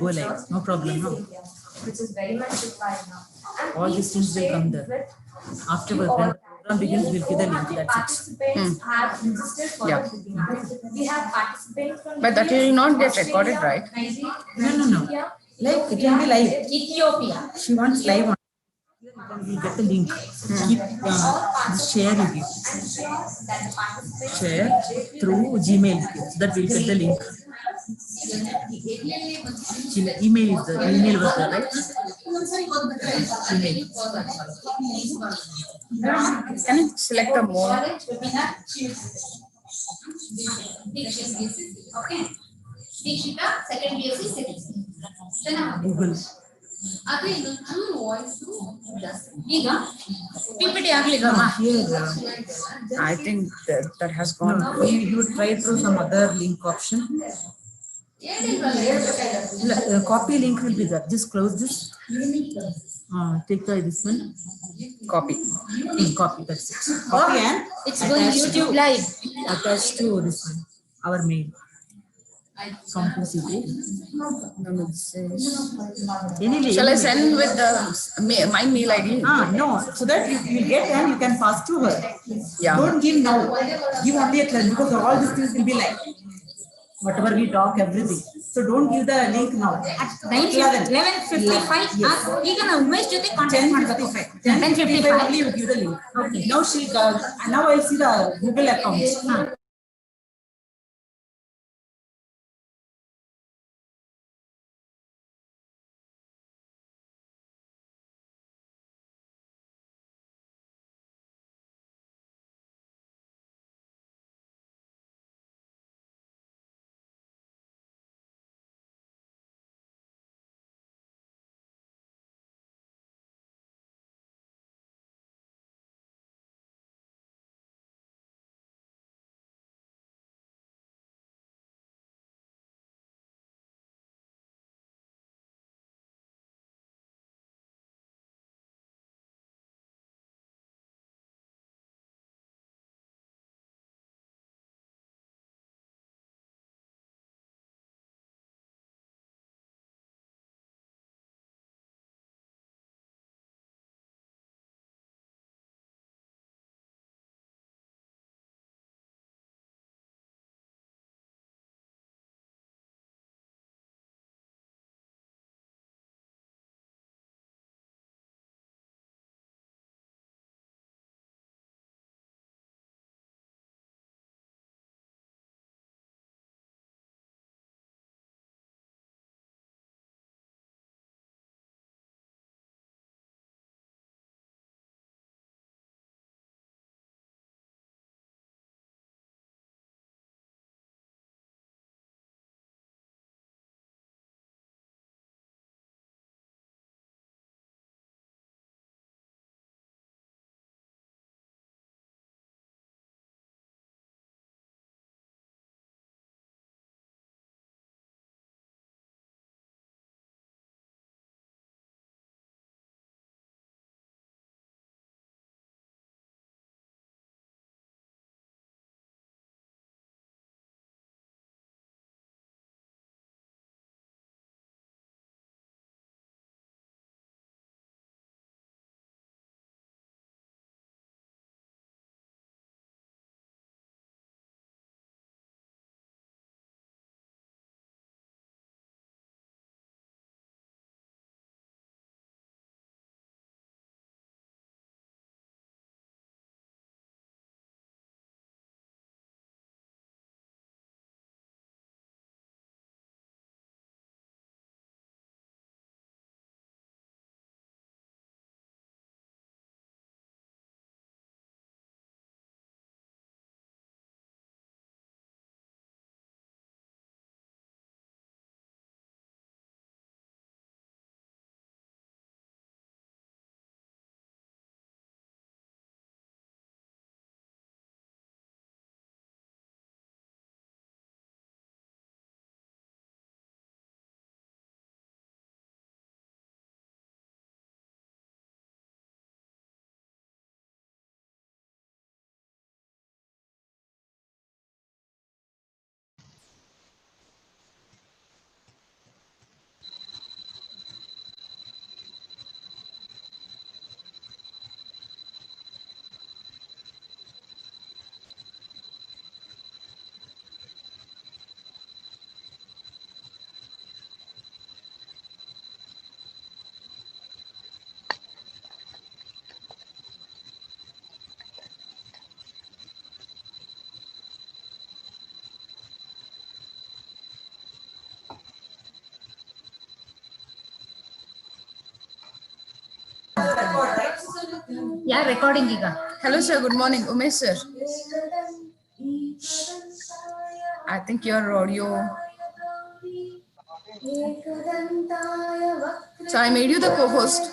go live. No problem, no? Which is very much required now. And All these things will come there. Afterwards, when the program begins, we'll give the link. That's it. Participants have registered for Yeah. the webinar. We have participants from But that will not get recorded, right? No. Like, it will be live. Ethiopia. She wants live on. Here you get the link. Keep share you give. Share through Gmail. So that we'll get the link. Email is the email was there, right? Email. Can you select the more? Okay. Dikshita, second BSc, second. Google. ಅದು ಇದು ಚೂರು voice ಈಗ PPT ಆಗ್ಲಿಲ್ಲವಾ? I think that has gone. No, you would try through some other link option. Copy link will be there. Just close this. Take this one. Copy. Copy. That's it. Copy and It's going YouTube live. Attached to this one. Our mail. Complicity. Shall I send with my mail ID? No. So that you will get and you can pass to her. Yeah. Don't give now. Give only at 11 because all these things will be like whatever we talk, everything. So don't give the link now. At 11:55. ಈಗ ನಾವು ಉಮೇಶ್ ಜೊತೆ contact ಮಾಡಬೇಕು. 10:55 only you give the link. Okay. Now I'll see the Google account. ಯಾರು recording ಈಗ? Hello sir, good morning. Umesh sir. I think your audio. So I made you the co-host.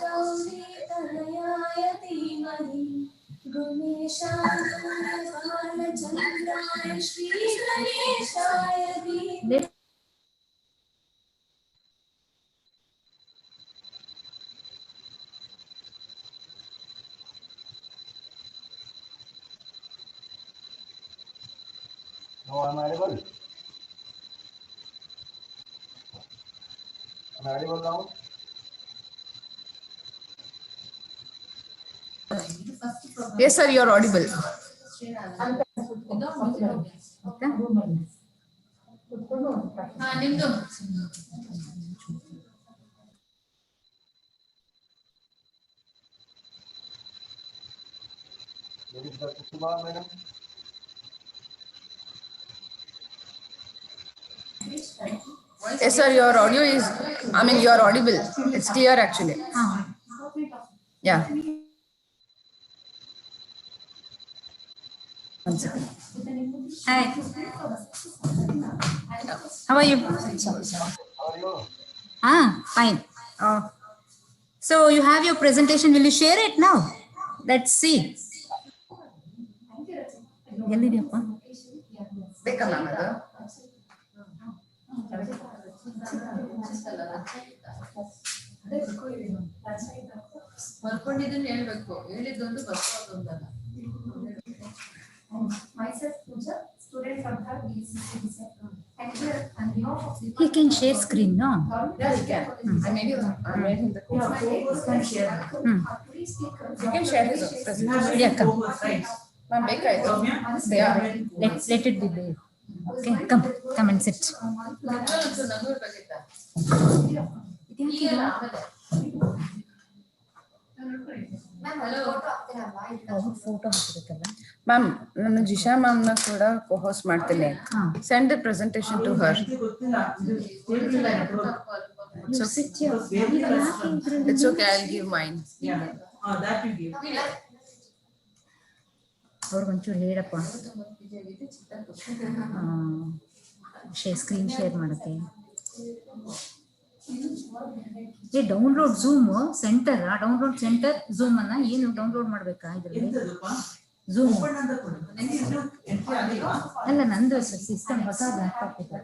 No, I'm audible. I'm audible now. Yes sir, you're audible. ನಿಮ್ದು There is Dr. Subha, madam. Yes sir, your audio is, I mean you're audible. It's clear actually. Yeah. One second. Hi. How are you? How are you? Fine. So you have your presentation. Will you share it now? Let's see. ಎಲ್ಲಿದೆಯಪ್ಪ? ಬೇಕಾ ma'am ಅದು? ಬರ್ಕೊಂಡಿದ್ದನ್ನು ಹೇಳ್ಬೇಕು, ಹೇಳಿದ್ದೊಂದು ಬರ್ಕೊಳ್ಳೋದೊಂದಲ್ಲ. Myself, Pooja, student from her BCC. And here, on behalf of the He can share screen, no? Yeah, you can. I made you. I made him the co-host. You can share his presentation. Yeah, come. Ma'am, ಬೇಕಾಯ್ತು. Yeah. Let it be there. Okay, come and sit. ನನ್ನೂರು ಬೇಕಿತ್ತ? Photo ಹಾಕಿರುತ್ತಲ್ಲ. Ma'am, ನಾನು ಜಿಶಾ ಮ್ಯಾಮ್ನ ಕೂಡ co-host ಮಾಡ್ತೀನಿ. Send the presentation to her. It's okay, I'll give mine. That you give. ಅವ್ರಿಗೊಂಚೂರು ಹೇಳಪ್ಪ. Screen share ಮಾಡಕ್ಕೆ. Download zoom centre, download centre zoom ಅನ್ನ ಏನು ಡೌನ್ಲೋಡ್ ಮಾಡ್ಬೇಕಾ ಇದ್ರಲ್ಲಿ? ಝೂಮ್ ಅಲ್ಲ, ನಂದು ಸಿಸ್ಟಮ್ ಹೊಸ ಲ್ಯಾಪ್ಟಾಪ್ ಇದೆ.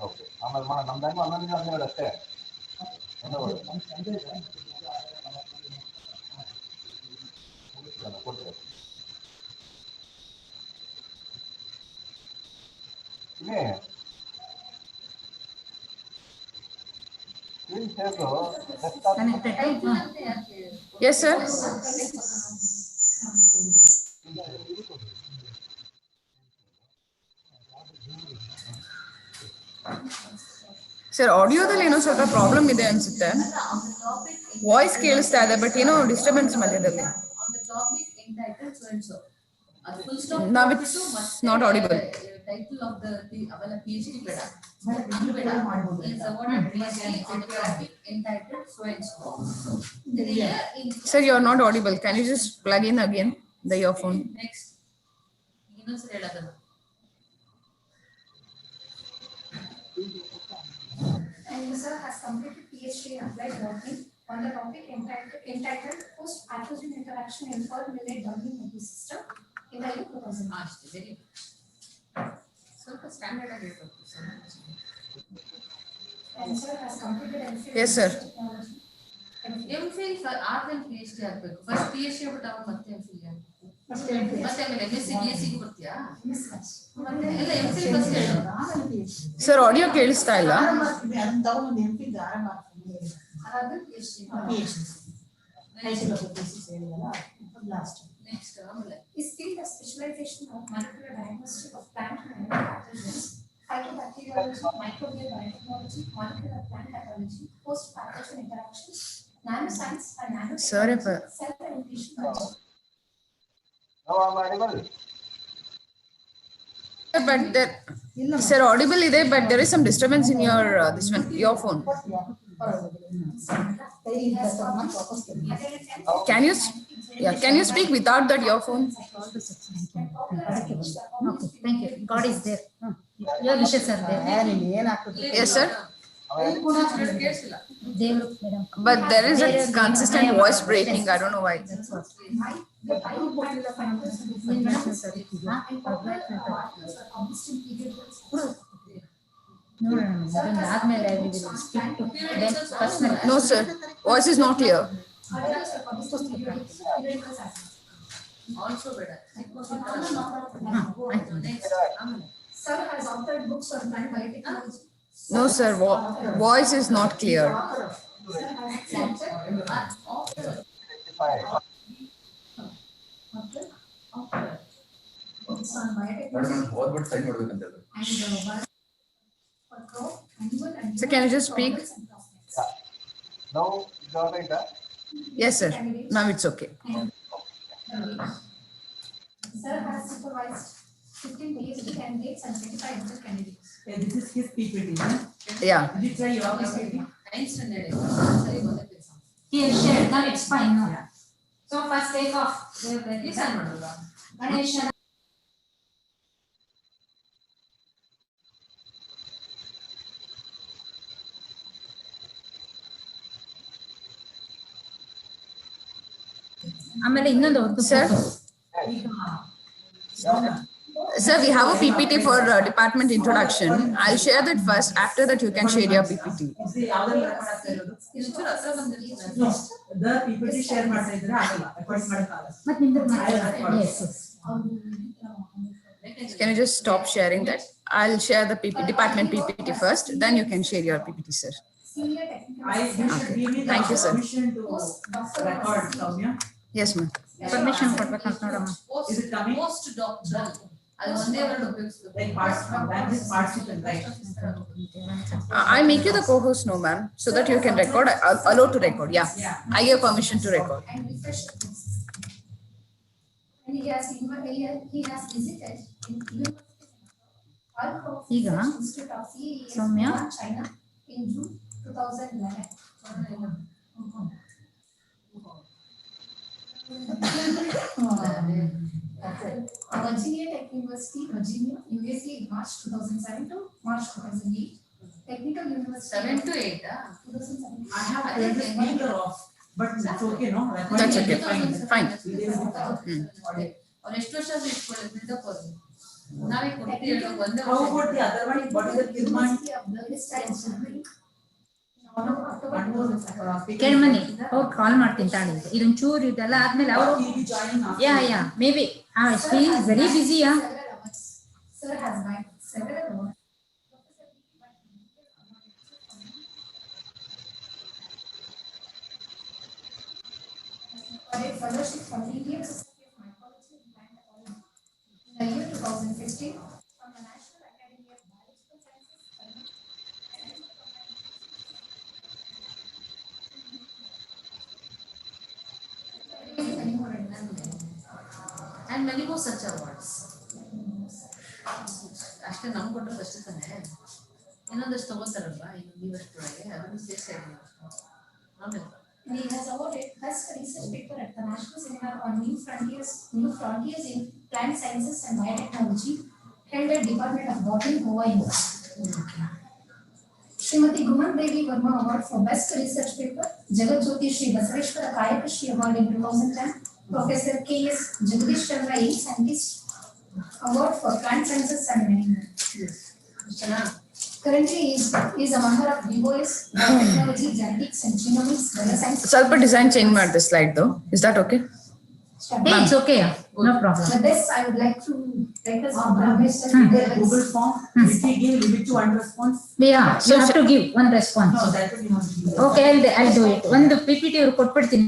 ಓಕೆ ಆಮೇಲೆ ನಮ್ದಂಗ ಒಂದೊಂದಿನ ಹನ್ನೆರಡು ಅಷ್ಟೇ ಕೊಡ್ತೀವಿ ಇಲ್ಲಿ screen share Yes, sir. Sir, ಆಡಿಯೋದಲ್ಲಿ ಏನೋ ಸ್ವಲ್ಪ ಪ್ರಾಬ್ಲಮ್ ಇದೆ ಅನ್ಸುತ್ತೆ. ವಾಯ್ಸ್ ಕೇಳಿಸ್ತಾ ಇದೆ ಬಟ್ ಏನೋ ಡಿಸ್ಟರ್ಬೆನ್ಸ್ ಮಧ್ಯದಲ್ಲಿ. Now it's not audible. Title of the ಅವಳ PhD ಬೇಡ. Is awarded PhD on the topic entitled so and so. Sir, you are not audible. Can you just plug in again the earphone? Next. ಇನ್ನೊಂದ್ಸರಿ ಹೇಳೋದಲ್ಲ. And Sir has completed PhD in applied working on the topic entitled post-pathogen interaction in pearl millet dumping ecosystem in the year 2000. ಅಷ್ಟೇ very good. ಸ್ವಲ್ಪ standard ಆಗಿ ಹೇಳ್ಬೇಕು sir. And Sir has completed MPhil. Yes, sir. MPhil ಆದ್ಮೇಲೆ PhD ಆಗ್ಬೇಕು. First PhD ಆಗ್ಬಿಟ್ಟು ಆಮೇಲೆ ಮತ್ತೆ MPhil ಆಗ್ಬೇಕು. ಮತ್ತೆ ಆಮೇಲೆ MSc BSc ಗೆ ಬರ್ತೀಯಾ? ಮತ್ತೆ ಎಲ್ಲ MPhil ಫಸ್ಟ್ ಹೇಳು. Sir, ಆಡಿಯೋ ಕೇಳಿಸ್ತಾ ಇಲ್ಲ. ಅದಾದ್ಮೇಲೆ PhD. ನೆಕ್ಸ್ಟ್ ಆಮೇಲೆ His field of specialization of molecular diagnostic of plant and animal pathogens, phytobacteriology, microbial biotechnology, molecular plant pathology, post-pathogen interactions, nanoscience and Sorry, nanotechnology, cell education. ನಾವು ಮಾಡಿಬಲ್ But there, sir, audible ಇದೆ, but there is some disturbance in your this one, your phone. Can you, can you speak without that earphone? Okay, thank you. God is there. Your wishes are there. Yes, sir. ಕೇಳಿಸಿಲ್ಲ. ದೇವರು madam. But there is a consistent voice breaking. I don't know why. ಆದ್ಮೇಲೆ personal. No, sir. Voice is not clear. Also ಬೇಡ. Next ಆಮೇಲೆ Sir has authored books on plant biotechnology. No, sir. Voice is not clear. Sir has accepted books on biotechnology ಓದ್ಬಿಟ್ಟು sign ಮಾಡ್ಬೇಕಂತ ಹೇಳಿದ್ರು. and for crop, animal and So can you just speak? ನಾವು ಆಯ್ತಾ Yes, sir. Now it's okay. Sir has supervised 15 PhD candidates and 25 MPhil candidates. This is his PPT. Yeah. Did you try your PPT? 9th standard ಸರಿ ಮೊದಲೇ ಕೆಲಸ. Here, share. Now it's fine now. So first take off. ಈ sign ಮಾಡೋದಾ? Ganesh. ಆಮೇಲೆ ಇನ್ನೊಂದು ಒಂದು Sir? Sir, we have a PPT for department introduction. I'll share that first. After that, you can share your PPT. See, ಯಾವ್ದ್ರಲ್ಲಿ record ಆಗ್ತಾ ಇರೋದು? ಇನ್ನೊಂಚೂರು ಹತ್ರ ಬಂದಿರ್ತೀನಿ. No, the PPT share ಮಾಡ್ತಾ ಇದ್ರೆ ಆಗಲ್ಲ. Record ಮಾಡಕ್ಕಾಗಲ್ಲ. ಮತ್ತೆ ನಿಂದು yes. Can you just stop sharing that? I'll share the department PPT first. Then you can share your PPT, sir. Senior technical You should give me the Thank you, sir. permission to record, Soumya. Yes, ma'am. Permission ಕೊಡ್ಬೇಕಂತ ನೋಡಮ್ಮ. Is it coming? Post doctoral. ಅದು ಒಂದೇ word ಉಪಯೋಗಿಸ್ಬೇಕು. Like parts, language parts you can write. I make you the co-host, no, ma'am, so that you can record. Allow to record. Yeah. Yeah. I give permission to record. And refresh the quiz. And he has visited in University of ಈಗ Institute of Soumya? China in June 2011. Virginia Tech University, Virginia, USA, March 2007 to March 2008. Technical University. 7 to 8. 2007. I have turned the speaker off, but it's okay, no? That's okay. Fine. ಅವ್ರು ಎಷ್ಟು ವರ್ಷ ಇಟ್ಕೊಳ್ಳಿ build up ಅವರು ನಾವೇ ಕೊಡ್ತೀವಿ ಒಂದೇ How about the other one? What is the Kirman? University of Berlin, October. ಕೇಳ್ಮನಿ ಅವ್ರು ಕಾಲ್ ಮಾಡ್ತೀನಿ ತಾಳಿ ಇದೊಂದು ಚೂರು ಇದೆಲ್ಲ ಆದ್ಮೇಲೆ ಅವರು He will be joining after. Yeah maybe she is very busy yeah Sir has made several awards. A fellowship from the Indian Society of Mycology and Plant Ecology in the year 2015 from the National Academy of Biological Sciences. and many more such awards. ಅಷ್ಟೇ ನಮ್ಗೆ ಕೊಟ್ಟರೆ ಅಷ್ಟೇ ತಾನೆ ಇನ್ನೊಂದಷ್ಟು ತಗೋತಾರಲ್ವಾ ಇನ್ನೊಂದು ಇವಷ್ಟೊಳಗೆ ಅದನ್ನು ಸೇರಿಸಿ ಆಮೇಲೆ And he has awarded first research paper at the National Seminar on New Frontiers in Plant Sciences and Biotechnology held at Department of Botany, Goa, India. Srimati Guman Devi Verma Award for Best Research Paper, Jagat Jyoti Shri Basaveshwara Kayakashri Award in 2010, Professor K.S. Jagadish Chandra, A. Scientist Award for Plant Sciences and many more. Currently, he is a member of BOS, Biotechnology, Genetics and Genomics, Bioscience. ಸ್ವಲ್ಪ design change ಮಾಡಿದೆ slide is that okay it's okay no problem With this, I would like to request Google form, if we give limit to one response. Yeah you have to give one response No, that will not be. Okay I do it ಒಂದು PPT ಅವ್ರು ಕೊಟ್ಬಿಡ್ತೀನಿ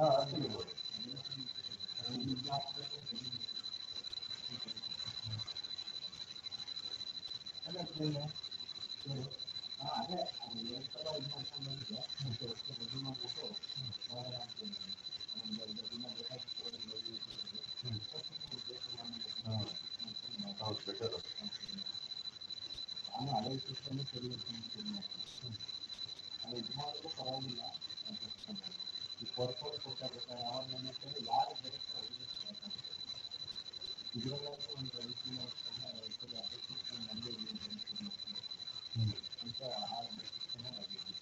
ಆಗ್ಬೋದು. ಅದೇ ಅದು ಎರಡು ಸಲ ಇದು ಮಾಡ್ಕೊಂಡು ಬಂದಿದೆ ಮತ್ತೆ ಅಷ್ಟು ರೆಡಿ ಮಾಡಿಬಿಟ್ಟು ಒಂದು 5 ದಿನ ಬೇಕಾಗಿತ್ತು ಹೌದು ಬೆಟರ್. ನಾನು ಹಳೆ ಸಿಸ್ಟಮ್ ಸರಿ ಮಾಡ್ತೀನಿ ಅದು ಇದು ಮಾಡಿದ್ರು ಪರವಾಗಿಲ್ಲ ಈ ಕೊಡ್ಕೊಂಡು ಕೊಡ್ತಾ ಯಾವಾಗ ನನ್ನ ಯಾರು ಬರುತ್ತೆ ಅವ್ರಿಗೆ ಇದರಲ್ಲಾದ್ರೂ ಒಂದು 5 ದಿನ ಅದೇ ಸಿಸ್ಟಮ್ ನಮಗೆ ಅಂತ ಆ ಸಿಸ್ಟಮ್ ಆಗಿದೆ.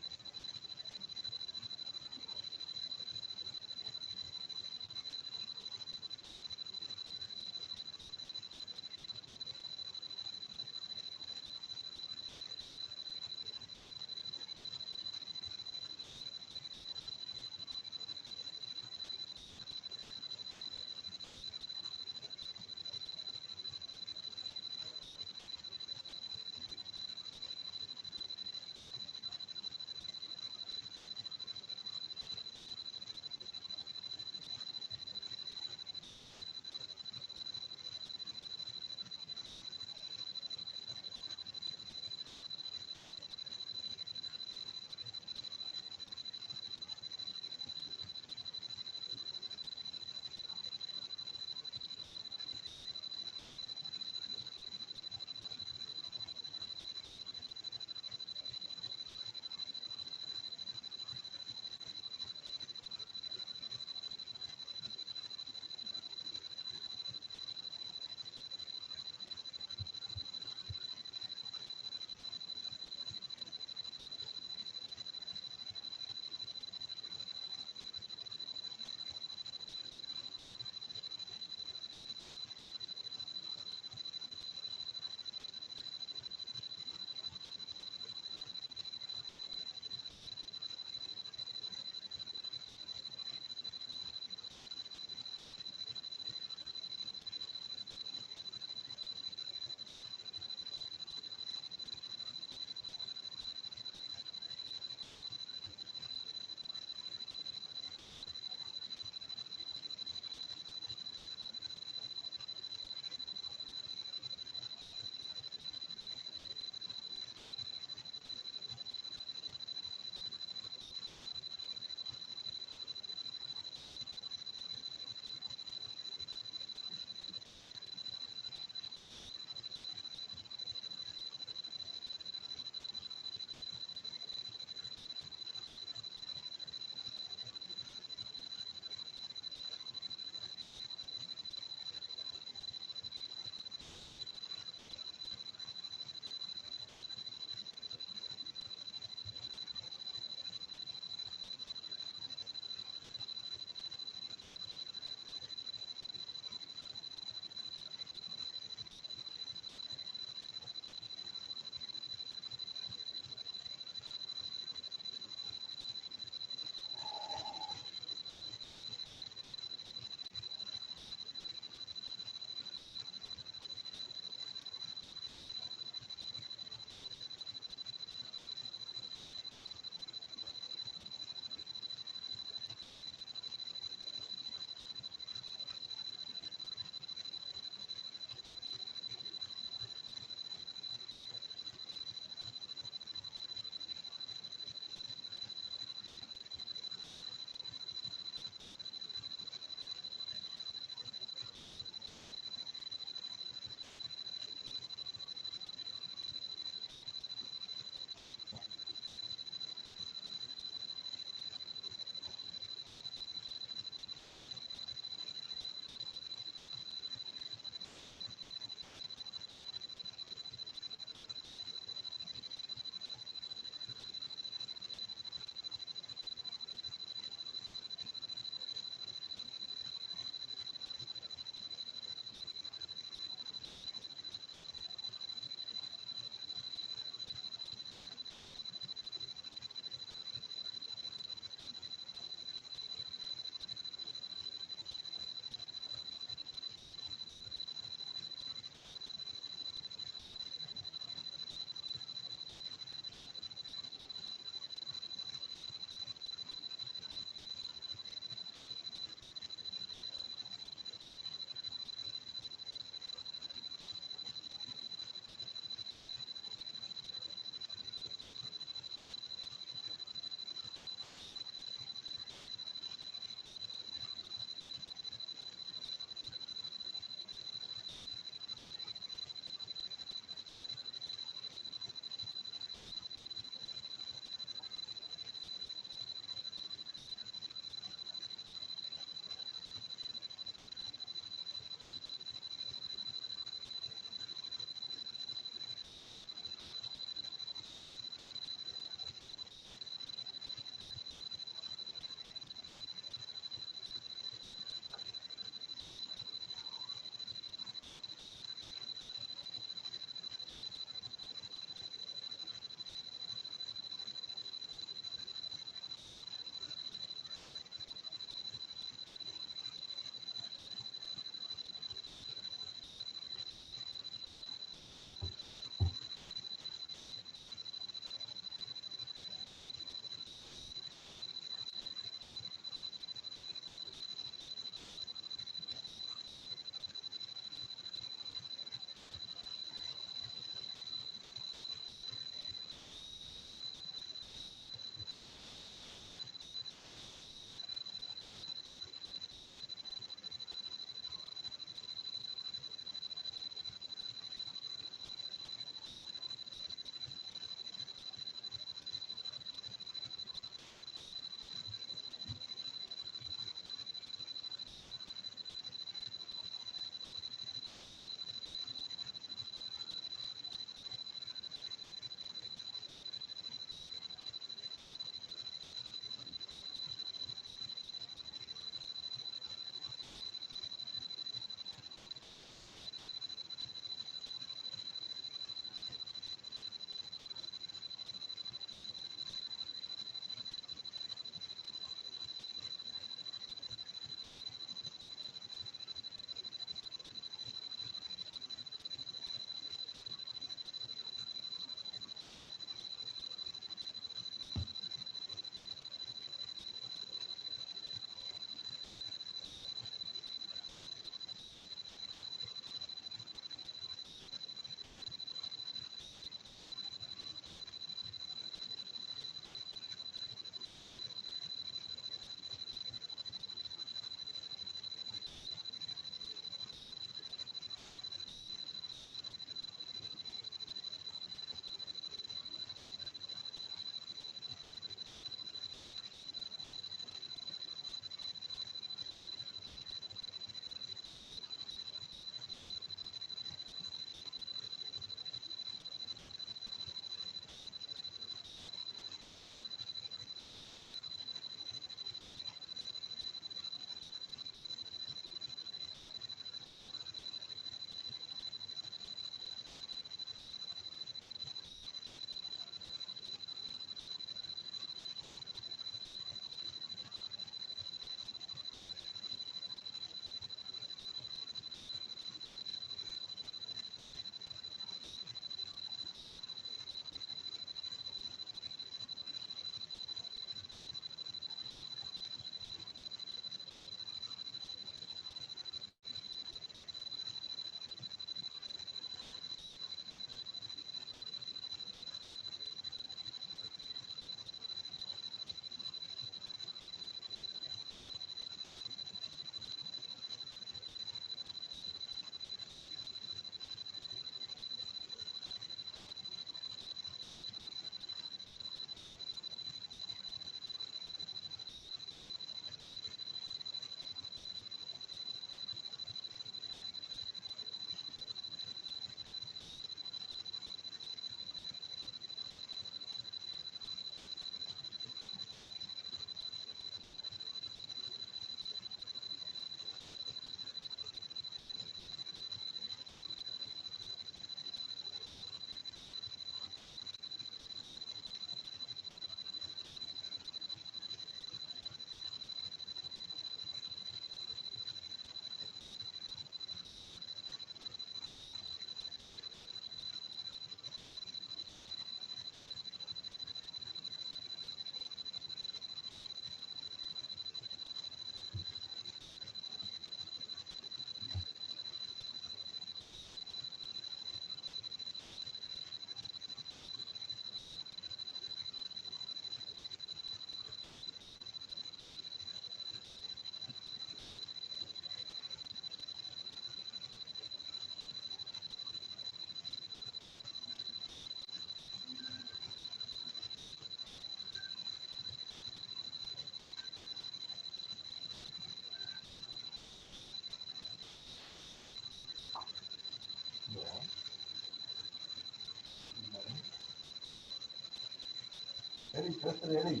ಕೇಳ್ತಾರೆ ಹೇಳಿ.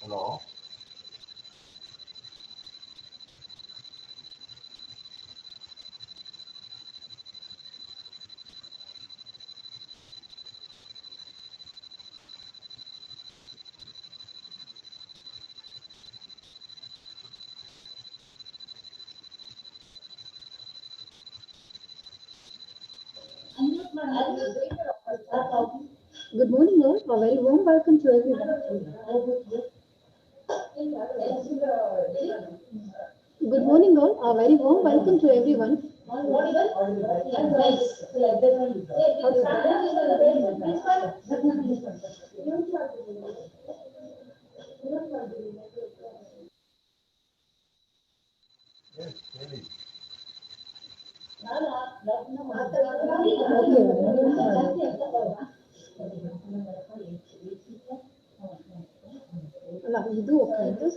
Hello, Good morning, all. A very warm welcome to everyone. Good morning, all. A very warm welcome to everyone. ಹೇಳಿ. ಅಲ್ಲ ಇದು ಓಕೆ ಇದು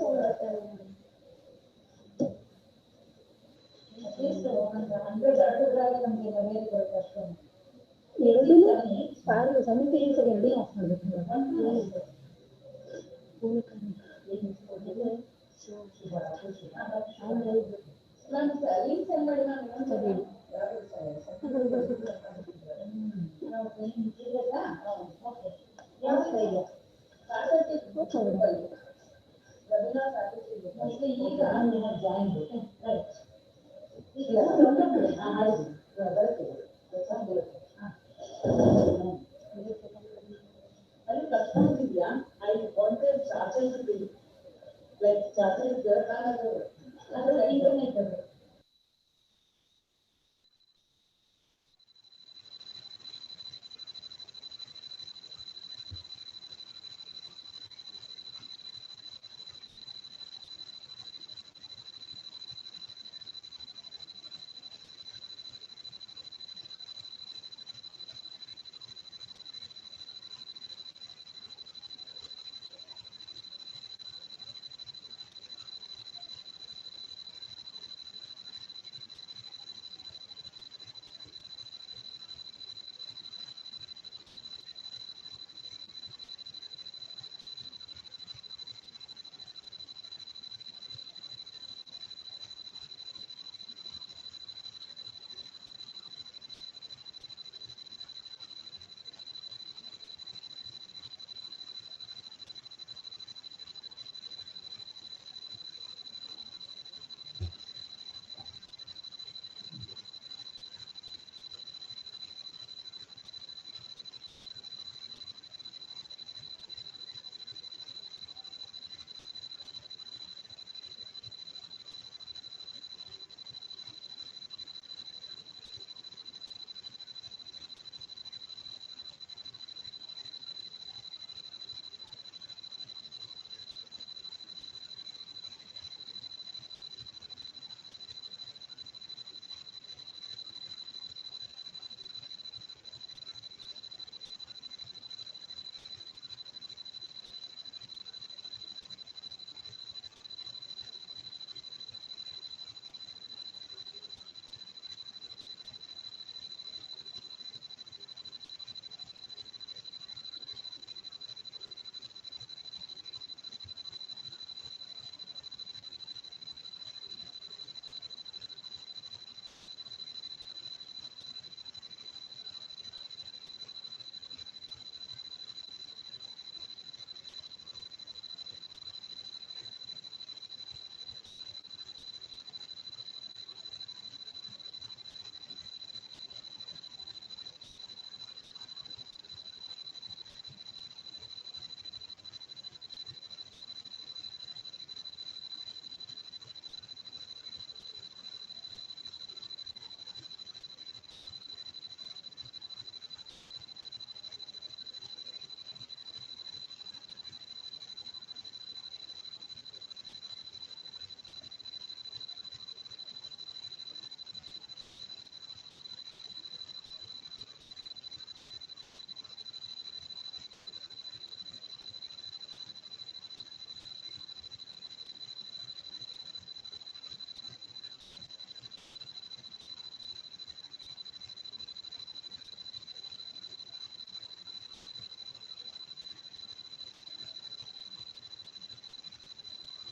ಎರಡೂ ಪಾರು ಸಮಿತಿ ಎರಡೂ ಆಫ್ ಮಾಡಬೇಕು.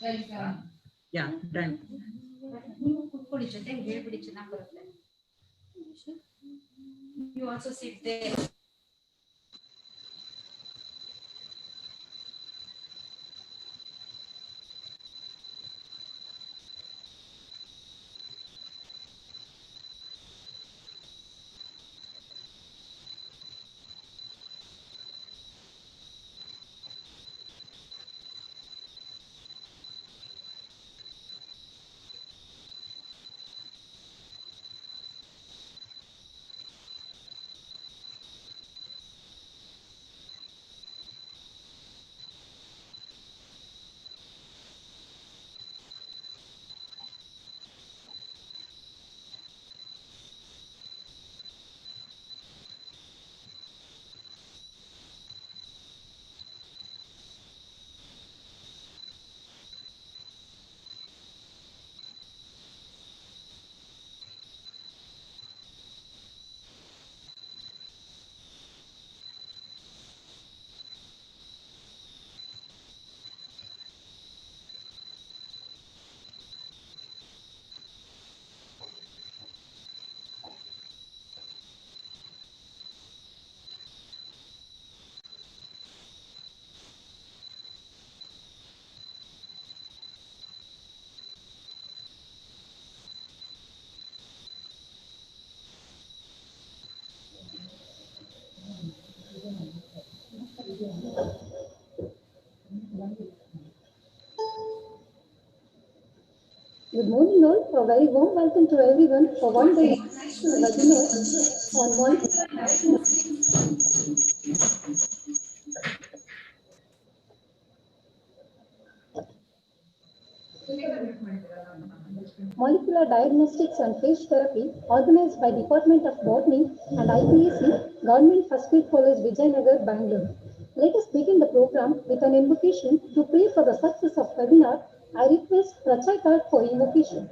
Yeah, done. ನೀವು ಕೂತ್ಕೊಳ್ಳಿ, ಜೊತೆಗೆ ಹೇಳ್ಬಿಡಿ, ಚೆನ್ನಾಗಿ ಬರುತ್ತೆ. You also sit there. Good morning all. A very warm welcome to everyone for one day webinar on molecular diagnostics and phage therapy, organized by Department of Botany and IPAC, Government First Grade College, Vijayanagar, Bangalore. Let us begin the program with an invocation. To pray for the success of webinar, I request Rachai for invocation.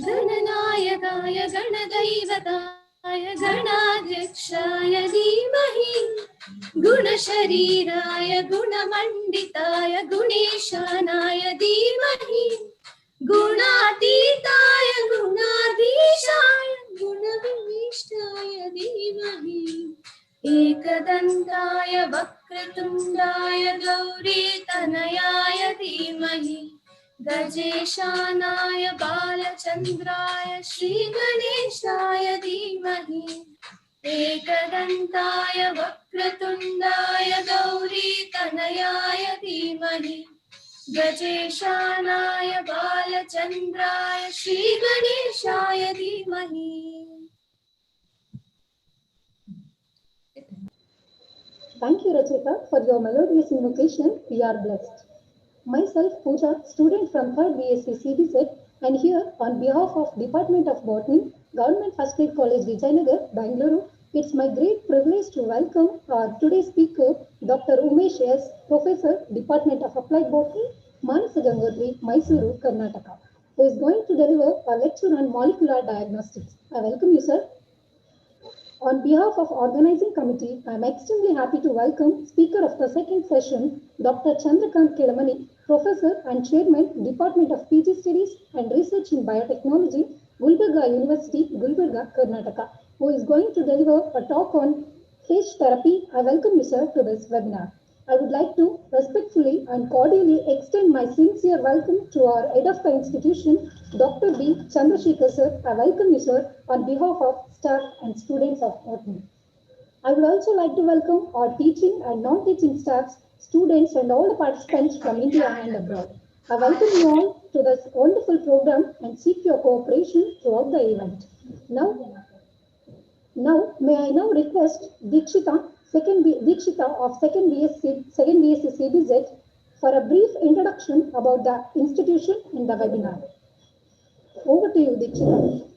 गणनायकाय गणदैवताय गणाध्यक्षाय धीमहि गुणशरीराय गुणमण्डिताय गुणेशानाय धीमहि गुणातीताय गुणाधीशाय गुणविशिष्टाय धीमहि एकदन्ताय वक्रतुण्डाय गौरीतनयाय धीमहि गजेशानाय बालचन्द्राय श्रीगणेशाय धीमहि एकदन्ताय वक्रतुण्डाय गौरीतनयाय धीमहि गजेशानाय बालचन्द्राय श्रीगणेशाय धीमहि. Thank you, Rachita, for your melodious invocation. We are blessed. Myself, Pooja, student from 3rd BSc CBZ, and here on behalf of Department of Botany, Government First Grade College, Vijayanagar, Bangalore, it's my great privilege to welcome our today's speaker, Dr. Umesh S., Professor, Department of Applied Botany, Manasa Gangotri, Mysuru, Karnataka, who is going to deliver a lecture on molecular diagnostics. I welcome you, sir. On behalf of organizing committee, I am extremely happy to welcome speaker of the second session, Dr. Chandrakant Kelamani, Professor and Chairman, Department of PG Studies and Research in Biotechnology, Gulbarga University, Gulbarga, Karnataka, who is going to deliver a talk on phage therapy. I welcome you, sir, to this webinar. I would like to respectfully and cordially extend my sincere welcome to our head of the institution, Dr. B. Chandrasekhar sir. I welcome you, sir, on behalf of staff and students of botany. I would also like to welcome our teaching and non-teaching staffs, students, and all the participants from India and abroad. I welcome you all to this wonderful program and seek your cooperation throughout the event. Now, may I now request Dikshita of second BSc CBZ for a brief introduction about the institution in the webinar. Over to you, Dikshita.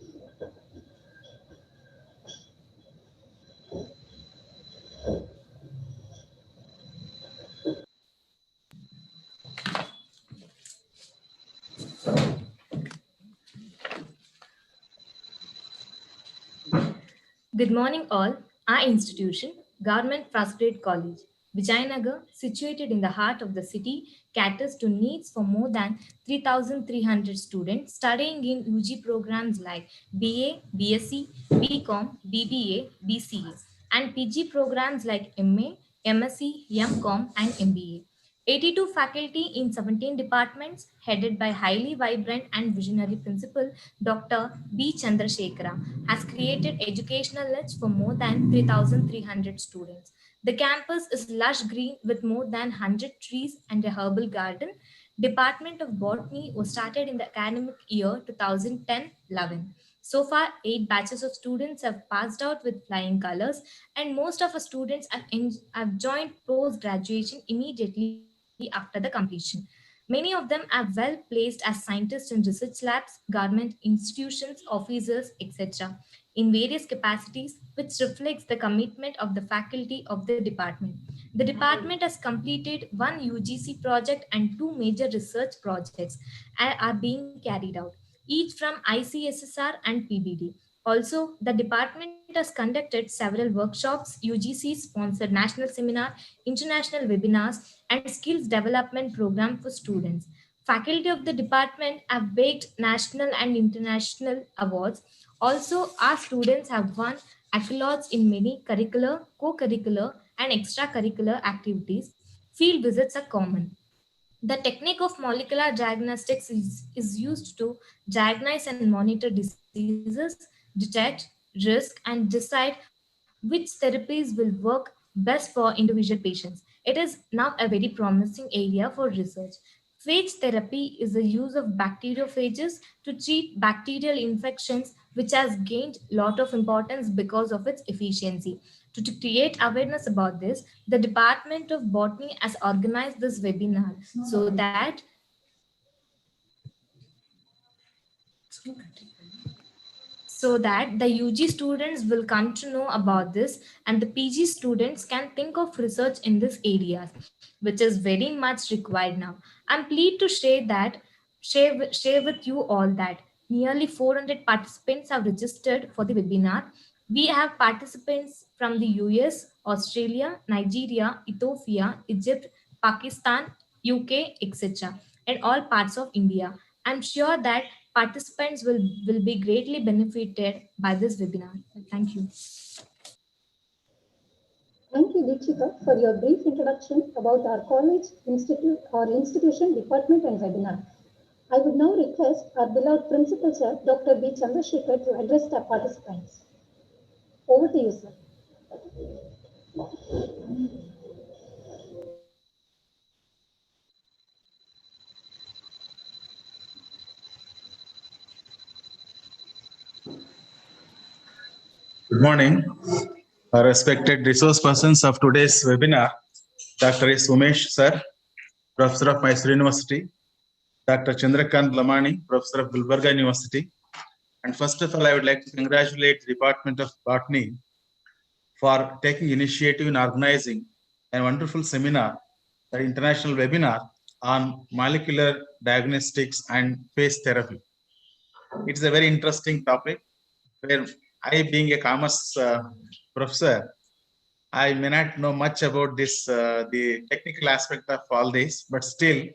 Good morning, all. Our institution, Government First Grade College, Vijayanagar, situated in the heart of the city, caters to needs for more than 3,300 students studying in UG programs like BA, BSc, BCom, BBA, BCA, and PG programs like MA, MSc, MCom, and MBA. 82 faculty in 17 departments, headed by highly vibrant and visionary principal Dr. B. Chandrasekhara, has created educational niche for more than 3,300 students. The campus is lush green with more than 100 trees and a herbal garden. Department of Botany was started in the academic year 2010-11. So far, 8 batches of students have passed out with flying colors, and most of our students have joined post-graduation immediately after the completion. Many of them are well placed as scientists in research labs, government institutions, officers, etc., in various capacities, which reflects the commitment of the faculty of the department. The department has completed one UGC project and two major research projects are being carried out, each from ICSSR and PBD. Also, the department has conducted several workshops, UGC sponsored national seminar, international webinars, and skills development program for students. Faculty of the department have baked national and international awards. Also, our students have won accolades in many curricular, co-curricular, and extracurricular activities. Field visits are common. The technique of molecular diagnostics is used to diagnose and monitor diseases, detect, risk, and decide which therapies will work best for individual patients. It is now a very promising area for research. Phage therapy is the use of bacteriophages to treat bacterial infections, which has gained a lot of importance because of its efficiency. To create awareness about this, the Department of Botany has organized this webinar so that the UG students will come to know about this and the PG students can think of research in this area, which is very much required now. I'm pleased to share with you all that nearly 400 participants have registered for the webinar. We have participants from the US, Australia, Nigeria, Ethiopia, Egypt, Pakistan, UK, etc., and all parts of India. I'm sure that participants will be greatly benefited by this webinar. Thank you. Thank you, Dikshita, for your brief introduction about our college, institution, department, and webinar. I would now request our beloved Principal Sir, Dr. B. Chandrasekhar, to address the participants. Over to you, sir. Good morning, respected resource persons of today's webinar. Dr. S. Umesh, sir, Professor of Mysore University, Dr. Chandrakant Lamani, Professor of Gulbarga University. And first of all, I would like to congratulate the Department of Botany for taking initiative in organizing a wonderful seminar, an international webinar on molecular diagnostics and phage therapy. It's a very interesting topic where I, being a commerce professor, I may not know much about this, the technical aspect of all this, but still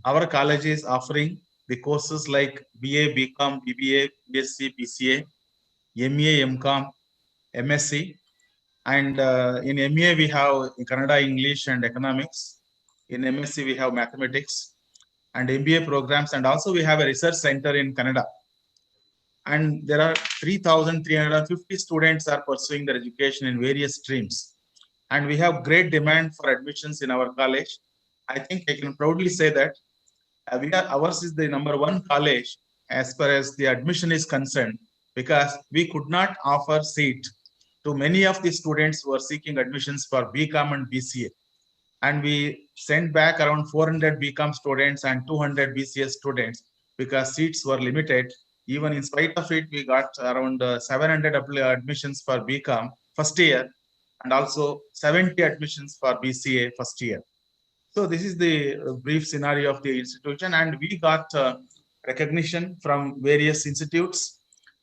our college is offering the courses like BA, BCom, BBA, BSc, BCA, MA, MCom, MSc, And in MA, we have Kannada, English, and economics. In MSc, we have mathematics and MBA programs. And also we have a research center in Kannada. And there are 3,350 students are pursuing their education in various streams. And we have great demand for admissions in our college. I think I can proudly say that ours is the #1 college as far as the admission is concerned, because we could not offer seat to many of the students who are seeking admissions for BCom and BCA. And we sent back around 400 BCom students and 200 BCA students because seats were limited. Even in spite of it, we got around 700 admissions for BCom first year and also 70 admissions for BCA first year. So this is the brief scenario of the institution, and we got recognition from various institutes.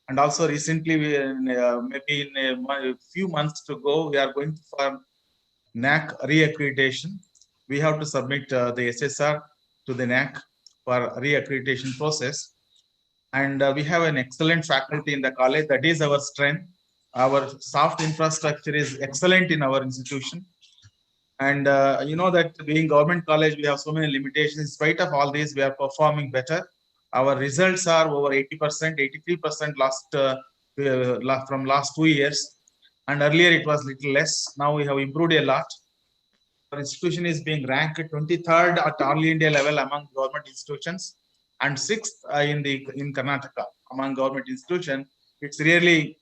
And also recently, maybe in a few months to go, we are going for NAC reaccreditation. We have to submit the SSR to the NAC for reaccreditation process. And we have an excellent faculty in the college. That is our strength. Our soft infrastructure is excellent in our institution. And you know that being government college, we have so many limitations. In spite of all these, we are performing better. Our results are over 80%, 83% from last 2 years. And earlier it was little less. Now we have improved a lot. Our institution is being ranked 23rd at all India level among government institutions and 6th in Karnataka among government institutions. It's really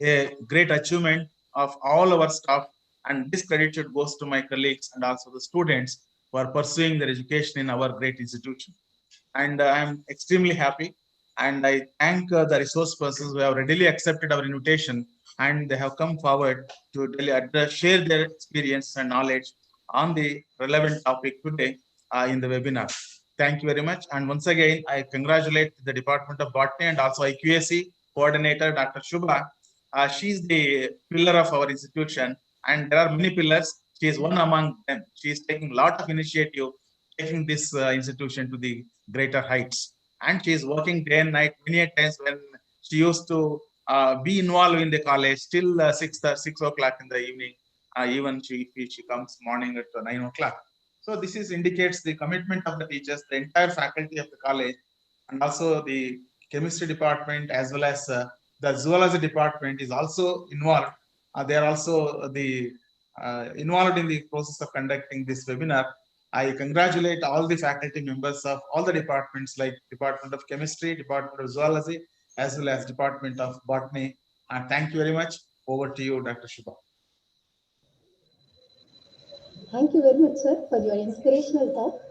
a great achievement of all our staff, and this credit should goes to my colleagues and also the students who are pursuing their education in our great institution. And I'm extremely happy, and I thank the resource persons who have readily accepted our invitation, and they have come forward to really share their experience and knowledge on the relevant topic today in the webinar. Thank you very much. And once again, I congratulate the Department of Botany and also IQAC coordinator, Dr. Shubha. She is the pillar of our institution, and there are many pillars. She is one among them. She is taking a lot of initiative, taking this institution to the greater heights. And she is working day and night. Many times when she used to be involved in the college till 6 o'clock in the evening, even she comes morning at 9 o'clock. So this indicates the commitment of the teachers, the entire faculty of the college, and also the chemistry department as well as the zoology department is also involved. They are also involved in the process of conducting this webinar. I congratulate all the faculty members of all the departments like Department of Chemistry, Department of Zoology, as well as Department of Botany. And thank you very much. Over to you, Dr. Shubha. Thank you very much, sir, for your inspirational talk.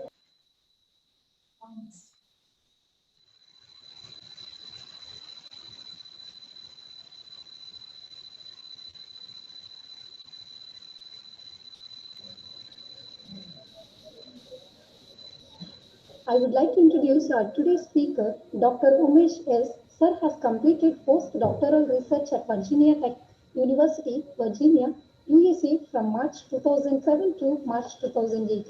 I would like to introduce our today's speaker, Dr. Umesh S. Sir has completed postdoctoral research at Virginia Tech University, Virginia, USA from March 2007 to March 2008.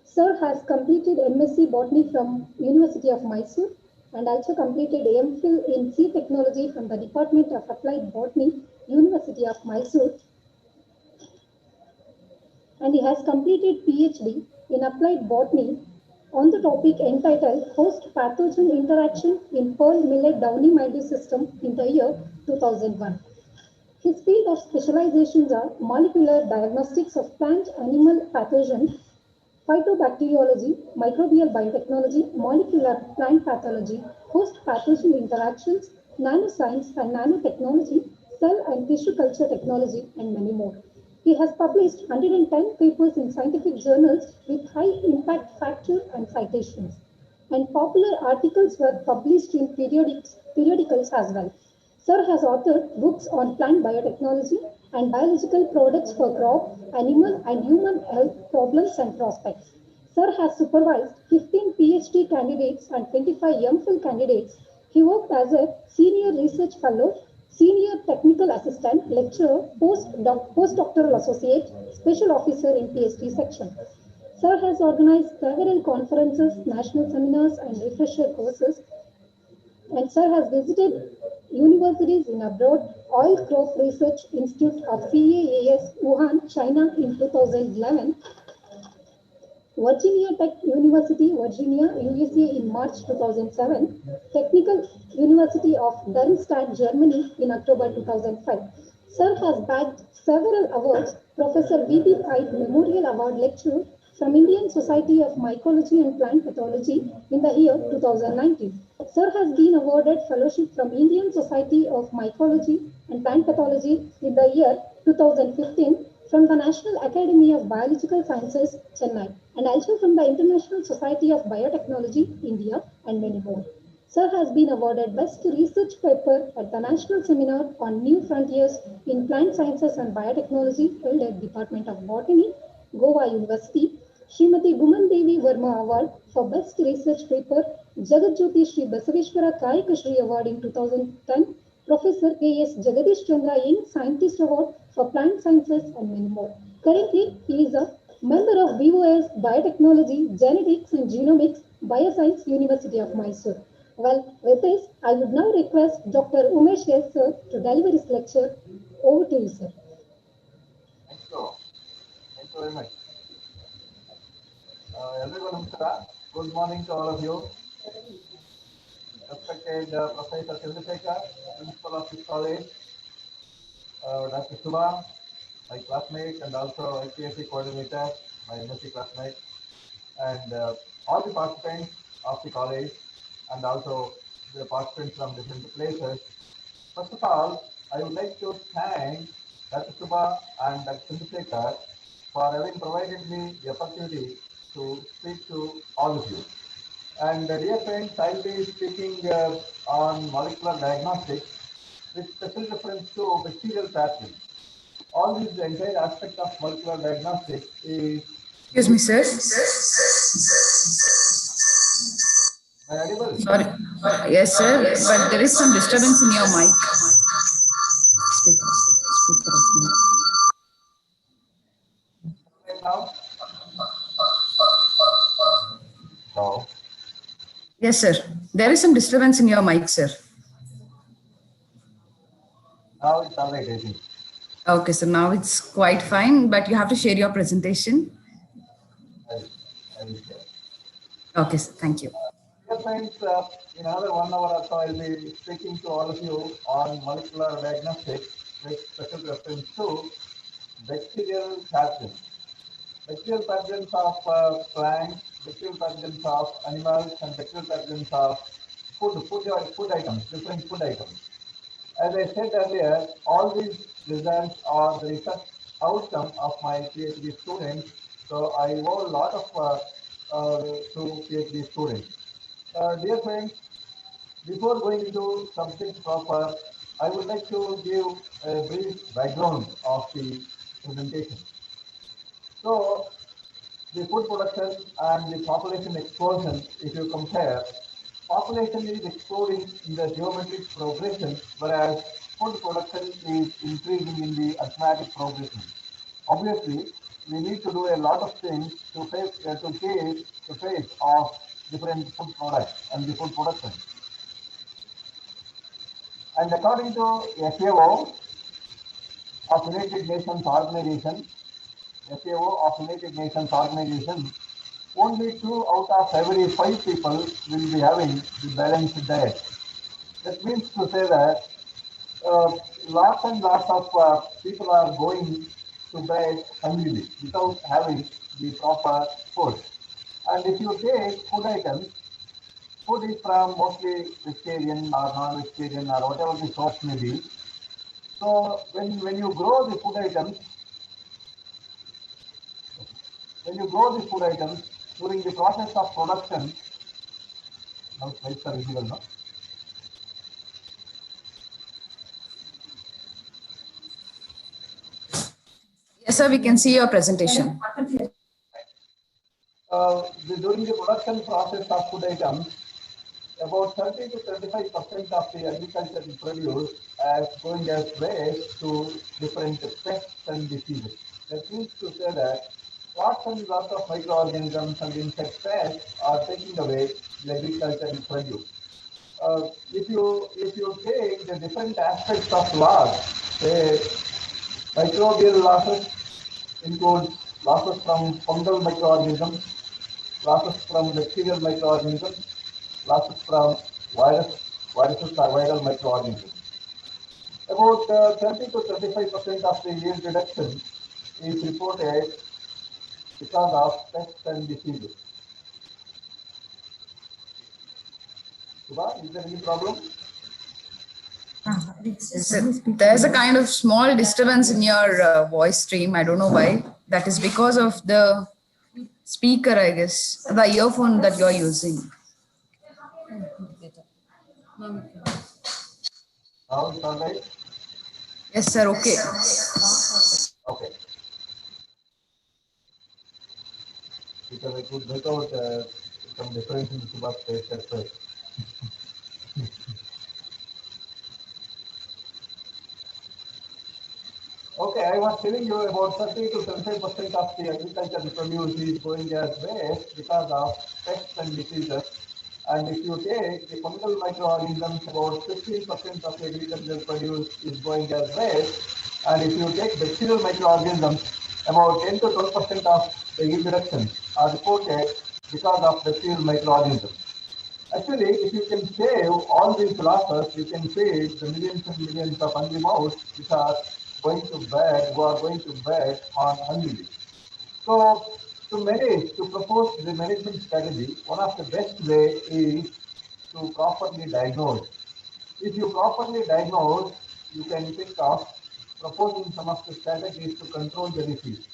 Sir has completed MSc Botany from University of Mysore and also completed MPhil in Sea Technology from the Department of Applied Botany, University of Mysore. And he has completed PhD in Applied Botany on the topic entitled Host-Pathogen Interaction in Pearl Millet Downy Mildew System in the year 2001. His field of specializations are molecular diagnostics of plant animal pathogens, phytobacteriology, microbial biotechnology, molecular plant pathology, host pathogen interactions, nanoscience and nanotechnology, cell and tissue culture technology, and many more. He has published 110 papers in scientific journals with high impact factor and citations. And popular articles were published in periodicals as well. Sir has authored books on plant biotechnology and biological products for crop, animal, and human health problems and prospects. Sir has supervised 15 PhD candidates and 25 MPhil candidates. He worked as a senior research fellow, senior technical assistant, lecturer, postdoctoral associate, special officer in PhD section. Sir has organized several conferences, national seminars, and refresher courses. And Sir has visited universities in abroad Oil Crop Research Institute of CAAS, Wuhan, China in 2011, Virginia Tech University, Virginia, USA in March 2007, Technical University of Darmstadt, Germany in October 2005. Sir has bagged several awards, Professor V.B. Kite Memorial Award Lecturer from Indian Society of Mycology and Plant Pathology in the year 2019. Sir has been awarded fellowship from Indian Society of Mycology and Plant Pathology in the year 2015 from the National Academy of Biological Sciences, Chennai, and also from the International Society of Biotechnology, India, and many more. Sir has been awarded Best Research Paper at the National Seminar on New Frontiers in Plant Sciences and Biotechnology held at Department of Botany, Goa University. Srimati Guman Devi Verma Award for Best Research Paper, Jagat Jyoti Shri Basaveshwara Kayika Shri Award in 2010, Professor K.S. Jagadish Chandra Young Scientist Award for Plant Sciences, and many more. Currently, he is a member of BOS Biotechnology, Genetics and Genomics, Bioscience, University of Mysore. Well, with this, I would now request Dr. Umesh S. Sir to deliver his lecture. Over to you, sir. Thank you. Thank you very much. Everyone, namaskar. Good morning to all of you. Respected Professor Chandrasekhar, Principal of this college, Dr. Subha, my classmate, and also HPSC coordinator, my MSc classmate, and all the participants of the college, and also the participants from different places. First of all, I would like to thank Dr. Subha and Dr. Chandrasekhar for having provided me the opportunity to speak to all of you. And dear friends, I'll be speaking on molecular diagnostics with special reference to bacterial pathogens. All these entire aspect of molecular diagnostics is. Excuse me, sir. Am I audible? Sorry. Yes, sir. But there is some disturbance in your mic. Speaker off. Right now? No. Yes, sir. There is some disturbance in your mic, sir. Now it's all right, I think. Okay, so now it's quite fine, but you have to share your presentation. I will share. Okay, sir. Thank you. Dear friends, in another 1 hour or so, I'll be speaking to all of you on molecular diagnostics with special reference to bacterial pathogens. Bacterial pathogens of plants, bacterial pathogens of animals, and bacterial pathogens of food items, different food items. As I said earlier, all these results are the research outcome of my PhD students. So I owe a lot of to PhD students. Dear friends, before going into subject proper, I would like to give a brief background of the presentation. So, the food production and the population explosion, if you compare, population is exploding in the geometric progression, whereas food production is increasing in the arithmetic progression. Obviously, we need to do a lot of things to face the face of different food products and the food production. And according to FAO of United Nations Organization, only 2 out of every 5 people will be having the balanced diet. That means to say that lots and lots of people are going to bed hungrily without having the proper food. And if you take food items, food is from mostly vegetarian or non-vegetarian or whatever the source may be. So when you grow the food items, during the process of production, now slides are visible, no? Yes, sir. We can see your presentation. During the production process of food items, about 30 to 35% of the agricultural produce as going as waste to different pests and diseases. That means to say that lots and lots of microorganisms and insect pests are taking away the agricultural produce. if you take the different aspects of loss, say microbial losses include losses from fungal microorganisms, losses from bacterial microorganisms, losses from viruses or viral microorganisms. About 30 to 35% of the yield reduction is reported because of pests and diseases. Subha, is there any problem? There's a kind of small disturbance in your voice stream. I don't know why. That is because of the speaker, I guess, the earphone that you're using. Now it's all right? Yes, sir. Okay. Okay. Because I could make out some difference in Subha's face at first. Okay, I was telling you about 30 to 35% of the agricultural produce is going as waste because of pests and diseases. And if you take the fungal microorganisms, about 15% of the agricultural produce is going as waste. And if you take bacterial microorganisms, about 10 to 12% of the yield reductions are reported because of bacterial microorganisms. Actually, if you can save all these losses, you can save the millions and millions of hungry mouths which are going to bed, who are going to bed on hungry. So, to propose the management strategy, one of the best way is to properly diagnose. If you properly diagnose, you can think of proposing some of the strategies to control the disease.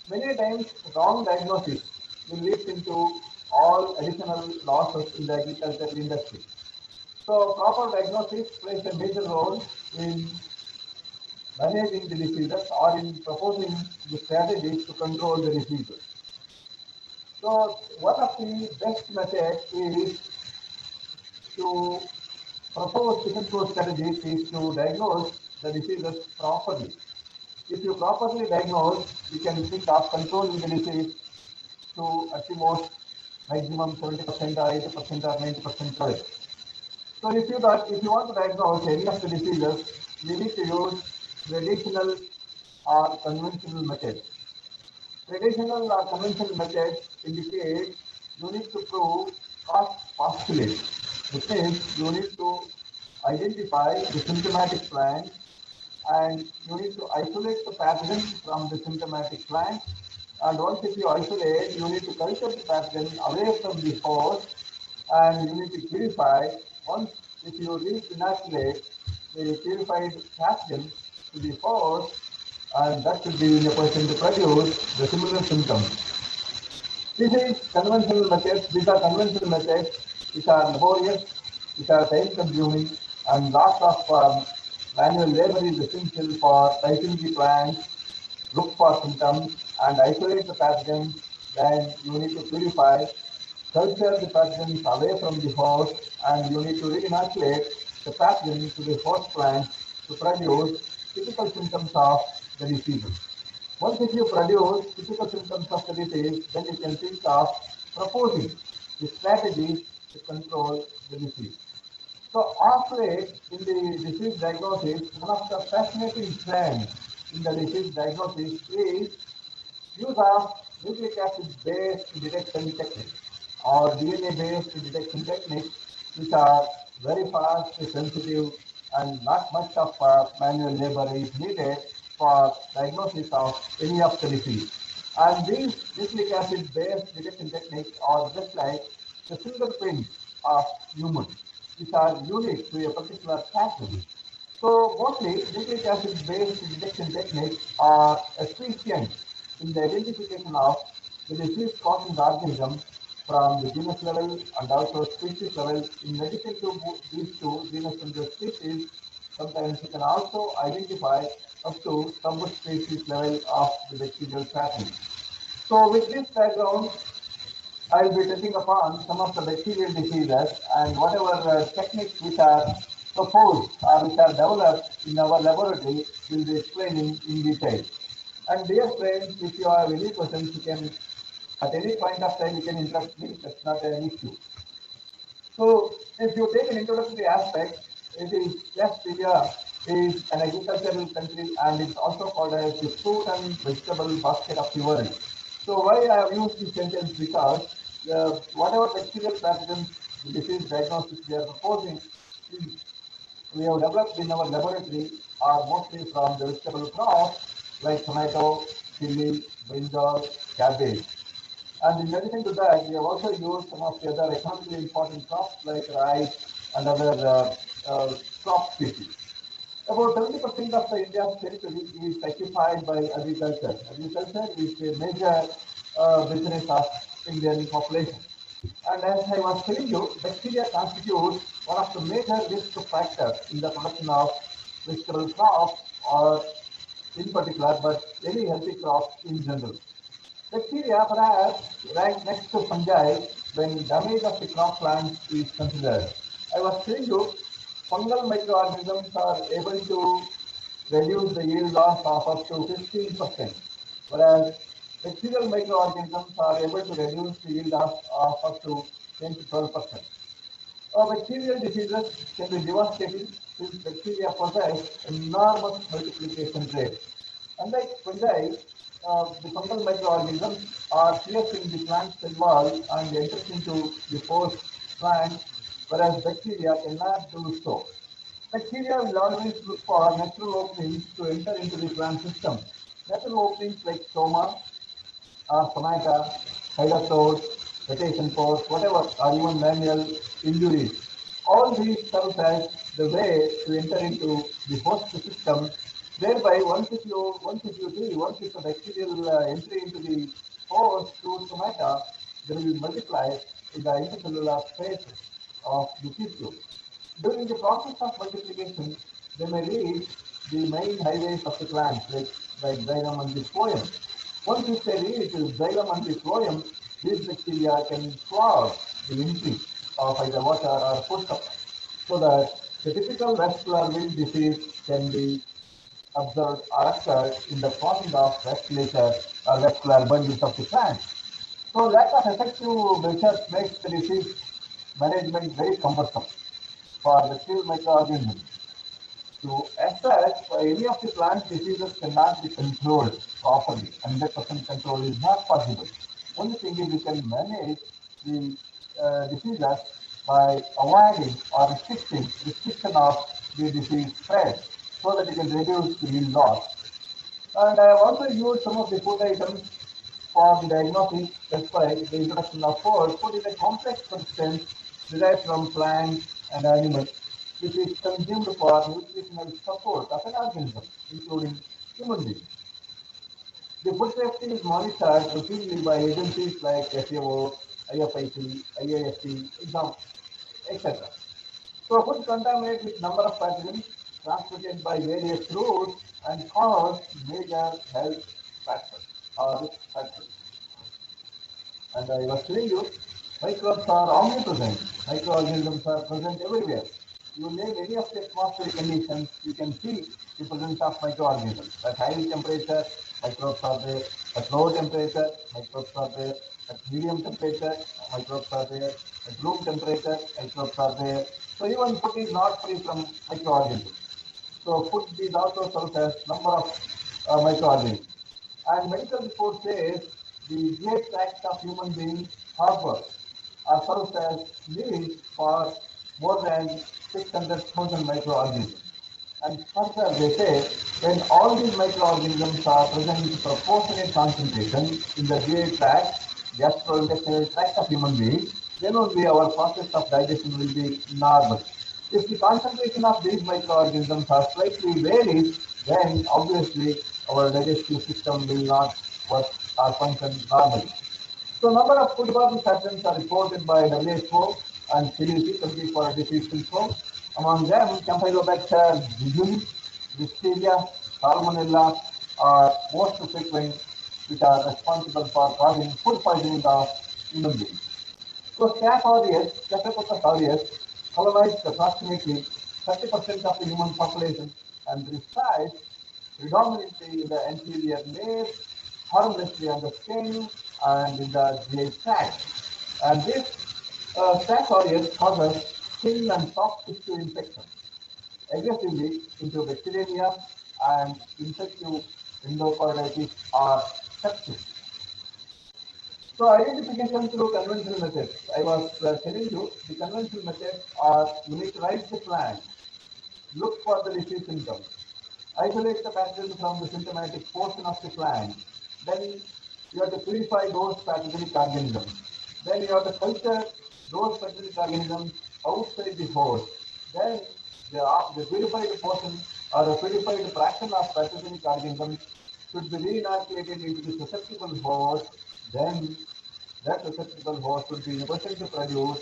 Many times, wrong diagnosis will lead into all additional losses in the agricultural industry. So, proper diagnosis plays a major role in managing the diseases or in proposing the strategies to control the diseases. So, one of the best methods is to propose to control strategies is to diagnose the diseases properly. If you properly diagnose, you can think of controlling the disease to at the most maximum 70% or 80% or 90% level. So if you want to diagnose any of the diseases, you need to use traditional or conventional methods. Traditional or conventional methods indicate you need to prove cost postulate, which means you need to identify the symptomatic plant and you need to isolate the pathogen from the symptomatic plant. And once if you isolate, you need to culture the pathogen away from the host and you need to purify. Once if you re-inoculate the purified pathogen to the host, and that should be in a person to produce the similar symptoms. This is conventional methods. These are conventional methods which are laborious, which are time consuming, and lots of manual labor is essential for typing the plants, look for symptoms, and isolate the pathogens. Then you need to purify, culture the pathogens away from the host, and you need to re-inoculate the pathogen to the host plant to produce typical symptoms of the diseases. Once if you produce typical symptoms of the disease, then you can think of proposing the strategies to control the disease. So, of late, in the disease diagnosis, one of the fascinating trends in the disease diagnosis is use of nucleic acid-based detection techniques or DNA-based detection techniques, which are very fast, sensitive, and not much of manual labor is needed for diagnosis of any of the disease. And these nucleic acid-based detection techniques are just like the fingerprints of humans, which are unique to a particular pathogen. So mostly nucleic acid-based detection techniques are efficient in the identification of the disease-causing organism from the genus level and also species level. In addition to these two, genus and the species, sometimes you can also identify up to subspecies level of the bacterial pathogen. So with this background, I will be touching upon some of the bacterial diseases and whatever techniques which are proposed or which are developed in our laboratory will be explaining in detail. And dear friends, if you have any questions, you can at any point of time you can interrupt me. That's not an issue. So If you take an introductory aspect, it is West India is an agricultural country and it's also called as the fruit and vegetable basket of the world. So why I have used this sentence because whatever bacterial pathogens the disease diagnostics we are proposing we have developed in our laboratory are mostly from the vegetable crops like tomato, chili, brinjal, cabbage. And in addition to that, we have also used some of the other economically important crops like rice and other crop species. About 70% of the India's territory is occupied by agriculture. Agriculture is a major business of Indian population. And as I was telling you, bacteria constitute one of the major risk factors in the production of vegetable crops or in particular, but any healthy crops in general. Bacteria perhaps rank next to fungi when damage of the crop plants is considered. I was telling you, fungal microorganisms are able to reduce the yield loss of up to 15%, whereas bacterial microorganisms are able to reduce the yield loss of up to 10 to 12%. Bacterial diseases can be devastating since bacteria possess enormous multiplication rate. Unlike fungi, the fungal microorganisms are piercing the plant cell wall and enters into the host plant, whereas bacteria cannot do so. Bacteria will always look for natural openings to enter into the plant system. Natural openings like stoma, or stomata, hydrophores, rotation pores, whatever, or even manual injuries. All these serve as the way to enter into the host system. Thereby, once if the bacterial entry into the host through stomata, they will multiply in the intercellular space of the tissue. During the process of multiplication, they may reach the main highways of the plant, like xylem and the phloem. Once they reach xylem and the phloem, these bacteria can clog the entry of either water or food supply, so that the typical vascular wind disease can be observed or occurred in the crossing of vasculature or vascular bundles of the plant. So lack of effective measures makes the disease management very cumbersome for the still microorganisms. To assess any of the plant diseases cannot be controlled properly. 100% control is not possible. Only thing is we can manage the diseases by avoiding or restriction of the disease spread so that we can reduce the yield loss. And I have also used some of the food items for the diagnosis, despite the introduction of food. Food is a complex substance derived from plants and animals, which is consumed for nutritional support of an organism, including human beings. The food safety is monitored routinely by agencies like FAO, IFIC, IASC, etc. So food contaminated with number of pathogens transmitted by various routes and cause major health factors or risk factors. And I was telling you, microbes are omnipresent. Microorganisms are present everywhere. You name any of the atmospheric conditions, you can see the presence of microorganisms. At high temperature, microbes are there. At low temperature, microbes are there. At medium temperature, microbes are there. At room temperature, microbes are there. So even food is not free from microorganisms. So food is also serves as number of microorganisms. And medical report says the GI tract of human beings harbor or serves as meat for more than 600,000 microorganisms. And further, they say when all these microorganisms are present in proportionate concentration in the GI tract, gastrointestinal tract of human beings, then only our process of digestion will be normal. If the concentration of these microorganisms are slightly varied, then obviously our digestive system will not work or function normally. So number of foodborne pathogens are reported by WHO and CDC, Committee for Disease Control. Among them, Campylobacter jejuni, Listeria, Salmonella are most frequent, which are responsible for causing food poisoning of human beings. So Staph aureus, Staphylococcus aureus, colonized approximately 30% of the human population and resides predominantly in the anterior nape, harmlessly on the skin and in the GI tract. And this Staph aureus causes skin and soft tissue infections, aggressively into bacteremia and infective endocarditis or sepsis. So identification through conventional methods. I was telling you the conventional methods are monitorize the plant, look for the disease symptoms, isolate the pathogen from the symptomatic portion of the plant. Then you have to purify those pathogenic organisms. Then you have to culture those pathogenic organisms outside the host. Then the purified portion or the purified fraction of pathogenic organisms should be reinoculated into the susceptible host. Then that susceptible host would be in a position to produce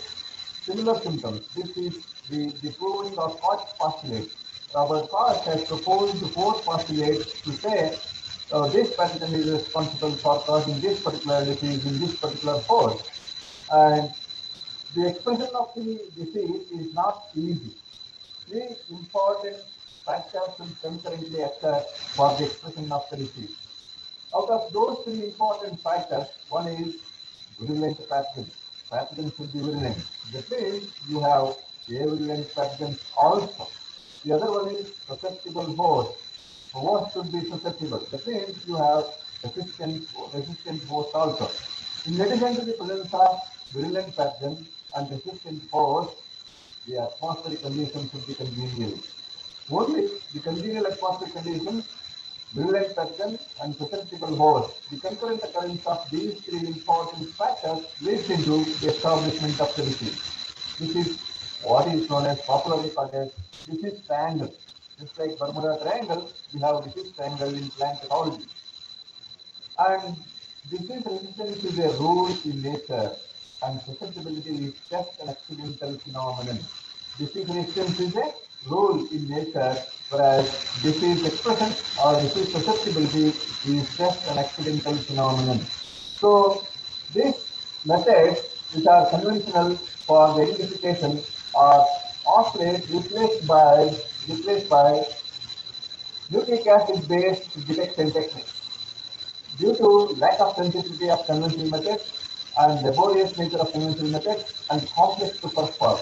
similar symptoms. This is the proving of Koch's postulate. Robert Koch has proposed 4 postulates to say this pathogen is responsible for causing this particular disease in this particular host. And the expression of the disease is not easy. 3 important factors will concurrently occur for the expression of the disease. Out of those 3 important factors, one is virulent pathogen. Pathogen should be virulent. That means you have virulent pathogens also. The other one is susceptible host. The host should be susceptible. That means you have resistant host also. In addition to the presence of virulent pathogen and resistant host, the atmospheric conditions should be congenial. Only the congenial atmospheric conditions, virulent pathogen and susceptible host. The concurrent occurrence of these 3 important factors leads into the establishment of the disease. This is what is known as popularly called as disease triangle. Just like Bermuda Triangle, we have disease triangle in plant pathology. And disease resistance is a rule in nature, and susceptibility is just an accidental phenomenon. Disease resistance is a rule in nature, whereas disease expression or disease susceptibility is just an accidental phenomenon. So these methods, which are conventional for the identification, are often replaced by nucleic acid based detection techniques. Due to lack of sensitivity of conventional methods and laborious nature of conventional methods and complex to perform,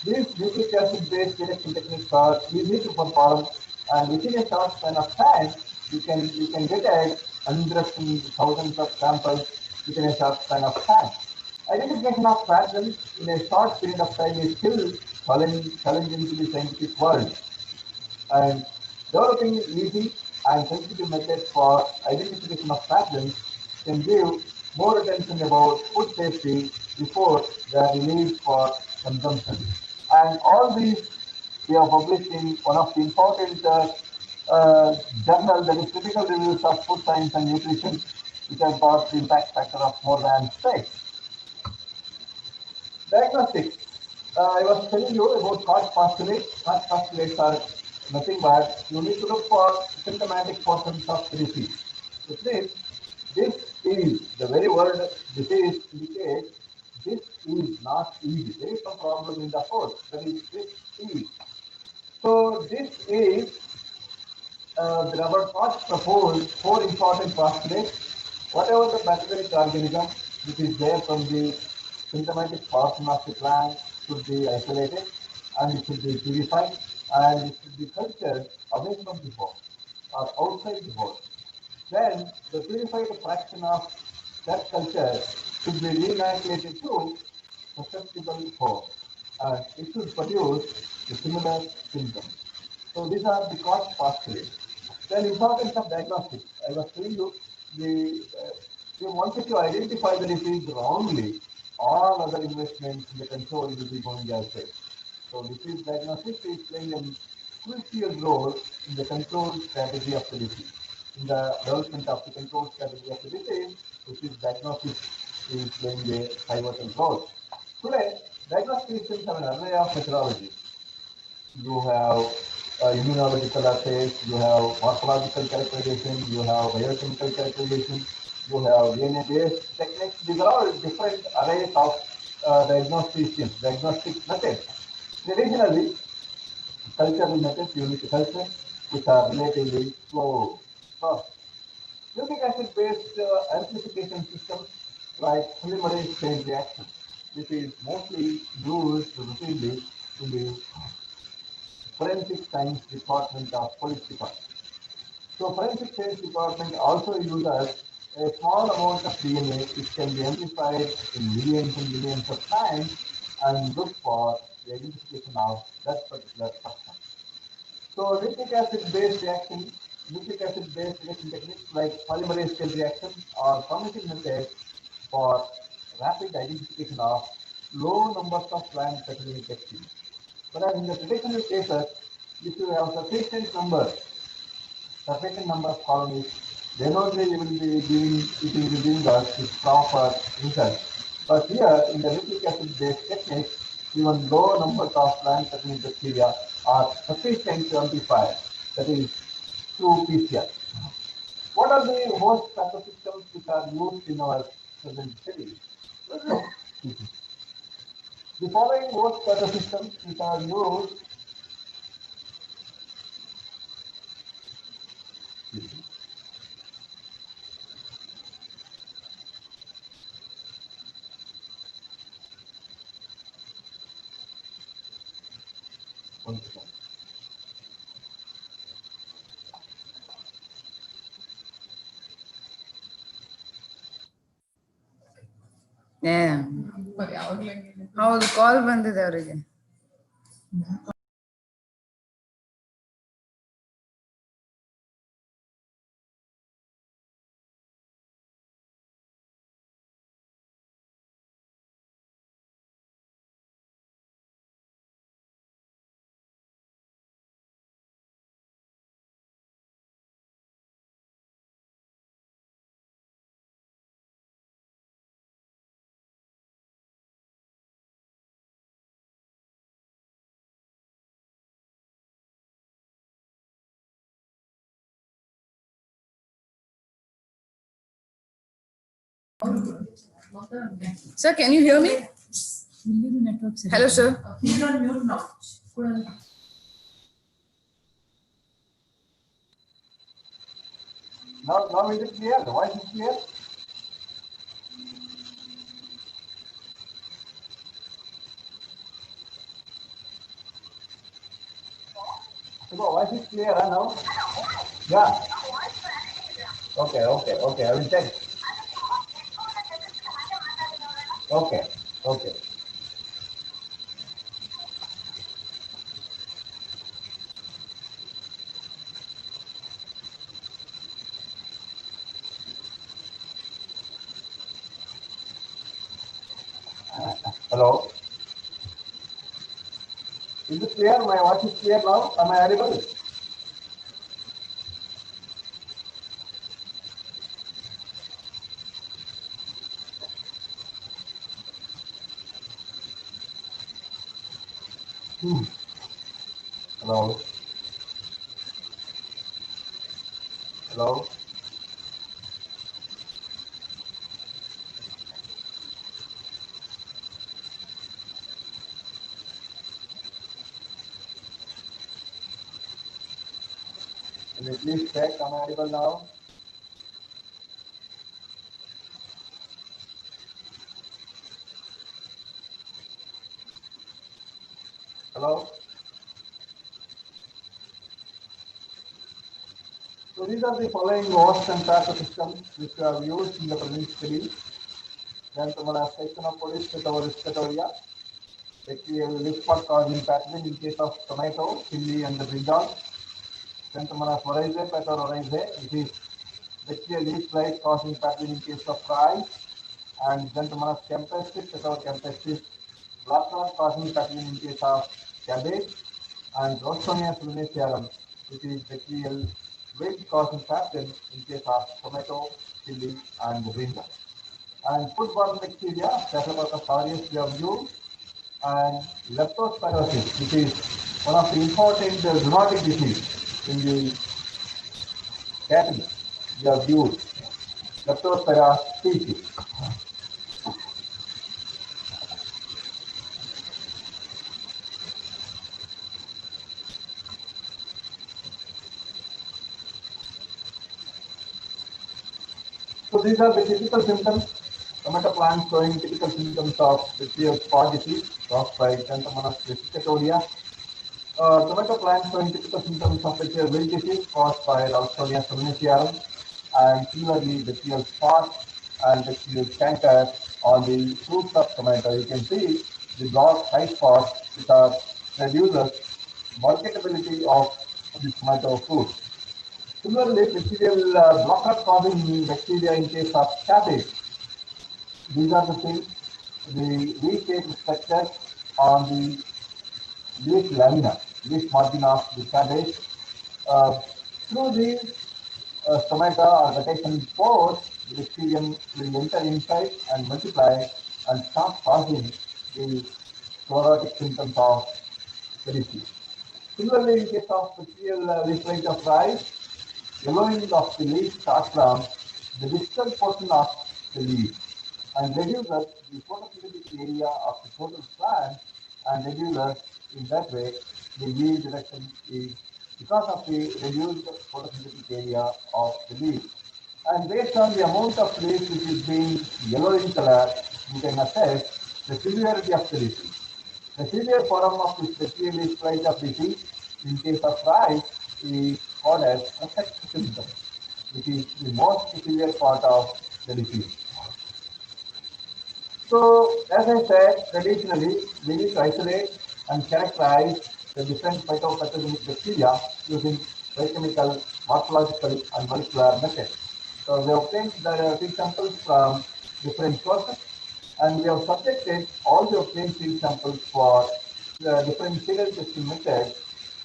these nucleic acid based detection techniques are easy to perform, and within a short span of time you can detect hundreds and thousands of samples within a short span of time. Identification of patterns in a short period of time is still challenging to the scientific world, and developing easy and sensitive methods for identification of pathogens can give more attention about food safety before they are released for consumption. And all these we are published in one of the important journals, that is Critical Reviews of Food Science and Nutrition, which has got the impact factor of more than 6. Diagnostics. I was telling you about Koch postulates. Koch postulates are nothing but you need to look for symptomatic portions of the disease. Which means this is the very word disease indicates this is not easy. There is some problem in the host. That is, this is. So this is the Robert Koch proposed 4 important postulates. Whatever the pathogenic organism which is there from the symptomatic portion of the plant should be isolated, and it should be purified, and it should be cultured away from the host or outside the host. Then the purified fraction of that culture should be reinoculated to susceptible host, and it should produce the similar symptoms. So these are the Koch postulates. Then importance of diagnostics. I was telling you, once if you identify the disease wrongly, all other investments in the control will be going as well. So disease diagnostics is playing a crucial role in the control strategy of the disease. In the development of the control strategy of the disease, disease diagnostics is playing a pivotal role. Today, diagnosticians have an array of methodologies. You have immunological assays, you have morphological characterization, you have biochemical characterization, you have DNA-based techniques. These are all different arrays of diagnostic methods. Traditionally, cultural methods, unit culture, which are relatively slow. Nucleic acid-based amplification systems like polymerase chain reaction. This is mostly used routinely in the forensic science department of police department. So forensic science department also uses a small amount of DNA which can be amplified in millions and millions of times and look for the identification of that particular substance. So nucleic acid based reaction techniques like polymerase chain reaction are promising methods for rapid identification of low numbers of plant pathogenic bacteria. Whereas in the traditional cases, if you have sufficient number of colonies, then only you will be giving us this proper result. But here in the nucleic acid based technique, even low numbers of plant pathogenic bacteria are sufficient to amplify, that is through PCR. What are the host pathosystems which are used in our present study? The following host pathosystems which are used Yeah. ಹೌದು ಕಾಲ್ ಬಂದಿದೆ ಅವರಿಗೆ. Sir, can you hear me? Hello, sir. He's on mute now. Now is it clear? The voice is clear? So voice is clear now? Yeah. Okay. I will check. Okay. Hello. Is it clear? My voice is clear now? Am I audible? Hello. Can you please check? Am I audible now? Hello. So these are the following hosts and pathosystems which we have used in the present study. Then tomorrow section of police Pitheria, bacterial leaf spot causing pathogen in case of tomato, chili, and the brinjal. Then tomorrow Orizae, Pitheria, which is bacterial leaf blight causing pathogen in case of fry. And then tomorrow Campestis, Campestis, Blastron causing pathogen in case of cabbage. And Rostonia silinacearum, which is bacterial wilt causing pathogen in case of tomato, chili, and the brinjal. And foodborne bacteria, Staphylococcus aureus we have used, and leptospirosis, which is one of the important zoonotic disease in the cattle we have used, Leptospirosis species. So these are the typical symptoms Tomato plant showing typical symptoms of bacterial spot disease caused by Xanthomonas vesicatoria. Tomato plant showing typical symptoms of bacterial wilt disease caused by Ralstonia solanacearum, and similarly bacterial spot and bacterial canker on the fruits of tomato. You can see the black white spots which are reduces marketability of the tomato fruit. Similarly, bacterial blocker causing bacteria in case of cabbage. These are the things, the V-shaped structure on the leaf lamina, leaf margin of the cabbage. Uh, Through these stomata or vacation pores, the bacterium will enter inside and multiply and start causing the chlorotic symptoms of the disease. Similarly, in case of bacterial leaf blight of rice, yellowing of the leaf starts from the distal portion of the leaf and reduces the photosynthetic area of the total plant and reduces in that way the yield reduction is because of the reduced photosynthetic area of the leaf. And based on the amount of leaf which is being yellow in color, you can assess the severity of the disease. The severe form of this bacterial leaf blight of disease in case of rice is called as affect symptom, which is the most severe part of the disease. So, as I said, traditionally, we need to isolate and characterize the different phytopathogenic bacteria using biochemical, morphological, and molecular methods. So, we obtained the seed samples from different sources, and we have subjected all the obtained seed samples for the different serial testing methods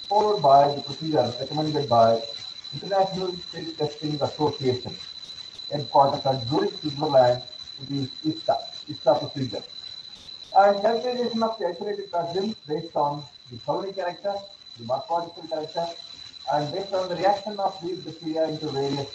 followed by the procedure recommended by International Seed Testing Association, headquarters at Zurich, Switzerland, it is ISTA procedure. And characterization of the isolated pathogens based on the colony character, the morphological character, and based on the reaction of these bacteria into various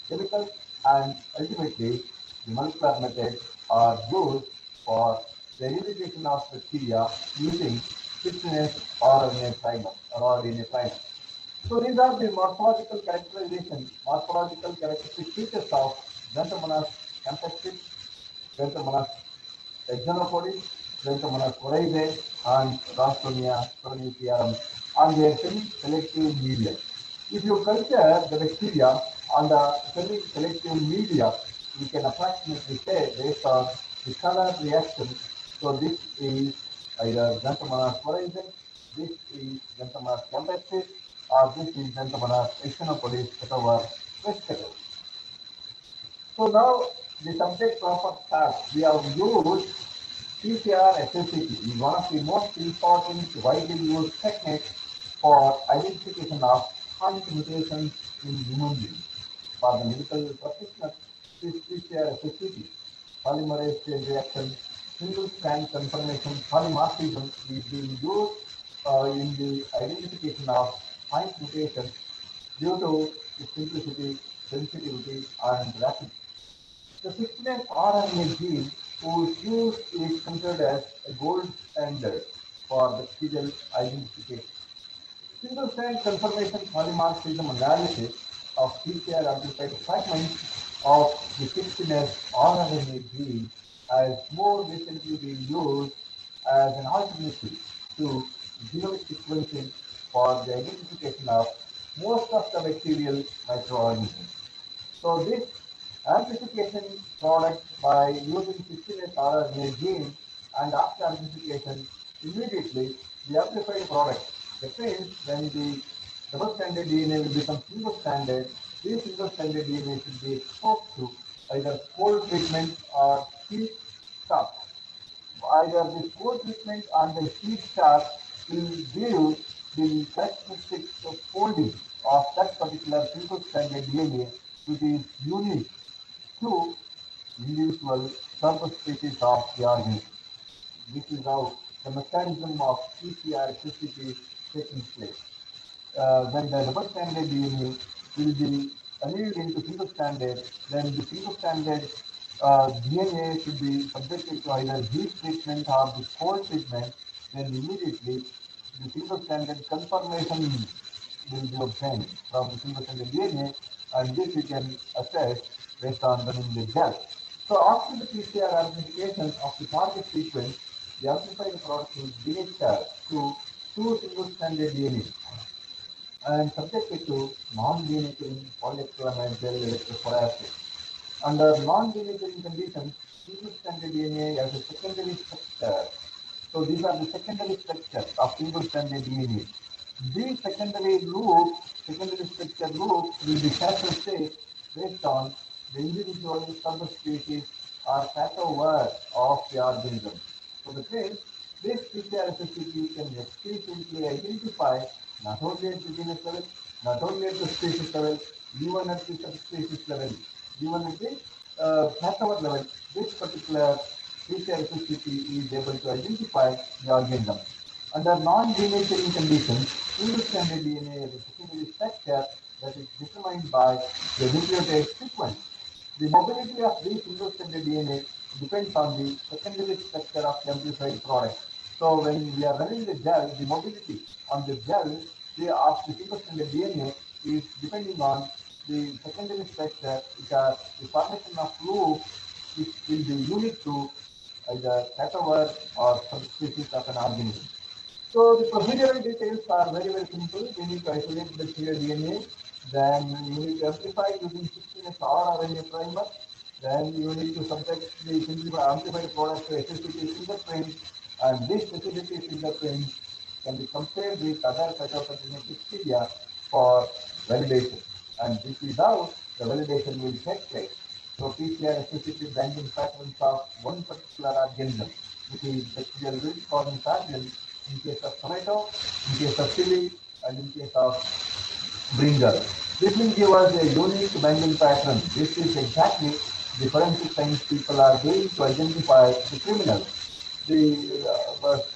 chemicals, and ultimately the molecular methods are used for the identification of bacteria using 16S RNA primer or RNA primer. So these are the morphological characterization, morphological characteristic features of Xanthomonas campestris, Xanthomonas Exonopolis, Xanthomonas coryzae, and Ralstonia solanacearum on their semi-selective media. If you culture the bacteria on the semi-selective media, we can approximately say based on the color reaction. So this is either Xanthomonas coryzae, this is Xanthomonas campestris, or this is Xanthomonas Exonopolis, whatever vesicle. So now the subject proper task we have used PCR SSCT is one of the most important widely used techniques for identification of chronic mutations in human beings. For the medical practitioners, this PCR SSCT, polymerase chain reaction, single strand confirmation polymorphism is being used in the identification of chronic mutations due to its simplicity, sensitivity, and rapidity. The 16S RNA gene whose use is considered as a gold standard for bacterial identification. Single-strand confirmation polymorphism analysis of PCR amplified fragments of the 16S RNA gene has more recently been used as an alternative to genomic sequencing for the identification of most of the bacterial microorganisms. So this amplification product by using 16S RNA gene and after amplification, immediately the amplified product, that means when the double-stranded DNA will become single-stranded, these single-stranded DNA should be exposed to either cold treatment or heat shock. Either the cold treatment and the heat shock will give the characteristic folding of that particular single-stranded DNA, which is unique to individual subspecies of the organism. This is how the mechanism of PCR is taking place. When the double-stranded DNA will be annealed into single-stranded, then the single-stranded DNA should be subjected to either heat treatment or the cold treatment, then immediately the single-stranded conformation will be obtained from the single-stranded DNA, and this we can assess based on running the gel. So after the PCR identification of the target sequence, the amplified product is denatured to two single-stranded DNA and subjected to non-denaturing polyacrylamide gel electrophoresis. Under non-denaturing conditions, single-stranded DNA has a secondary structure. So these are the secondary structures of single-stranded DNA. These secondary structure loops will be characteristic based on the individual subspecies or pathoword of the organism. So the case, this PCRSSCP can explicitly identify not only at the genus level, not only at the species level, even at the subspecies level, even at the pathoword level, this particular PCRSSCP is able to identify the organism. Under non-denaturing conditions, single-stranded DNA is a secondary structure that is determined by the nucleotide sequence. The mobility of these single-stranded DNA depends on the secondary structure of the amplified product. So when we are running the gel, the mobility on the gel of the single-stranded DNA is depending on the secondary structure, which are the formation of loops, which will be unique to either catavar or subspecies of an organism. So the procedural details are very, very simple. We need to isolate the bacterial DNA, then you need to amplify using 16S RNA primer, then you need to subject the amplified product to SSCP fingerprint, and this SSCP fingerprint can be compared with other cytopathogenic bacteria for validation. And this is how the validation will take place. So PCR SSCP binding patterns of one particular organism, which is bacterial root causing pathogen in case of tomato, in case of chili, and in case of brinjal. This will give us a unique binding pattern. This is exactly the forensic science people are doing to identify the criminals.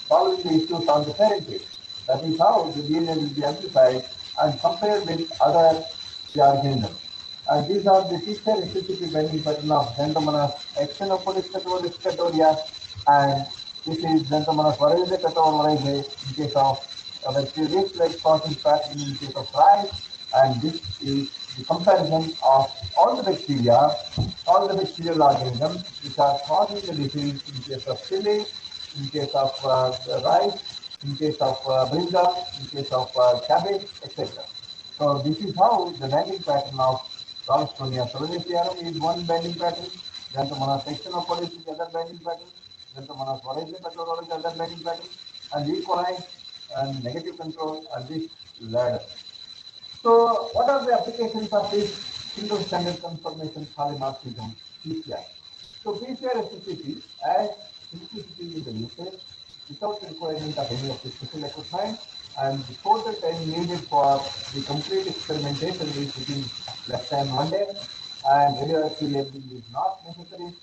Following the issues on the parentage. That is how the DNA will be amplified and compared with other organisms. And these are the teacher SSCP binding pattern of Xanthomonas extenopolis categoria, and this is Xanthomonas varese categoria in case of bacterial like causing pattern in case of rice, and this is the comparison of all the bacterial organisms which are causing the disease in case of chili, in case of rice, in case of brinjal, in case of cabbage, etc. So this is how the binding pattern of Ralstonia solanacearum is one binding pattern, Xanthomonas extenopolis is the other binding pattern, Xanthomonas varese categoria is the other binding pattern, and E. coli and negative control are this ladder. So what are the applications of this single standard conformation polymorphism PCR? So PCR SSCP adds simplicity in the usage without the requirement of any of the special equipment, and the total time needed for the complete experimentation is within less than 1 day, and radioactive labeling is not necessary.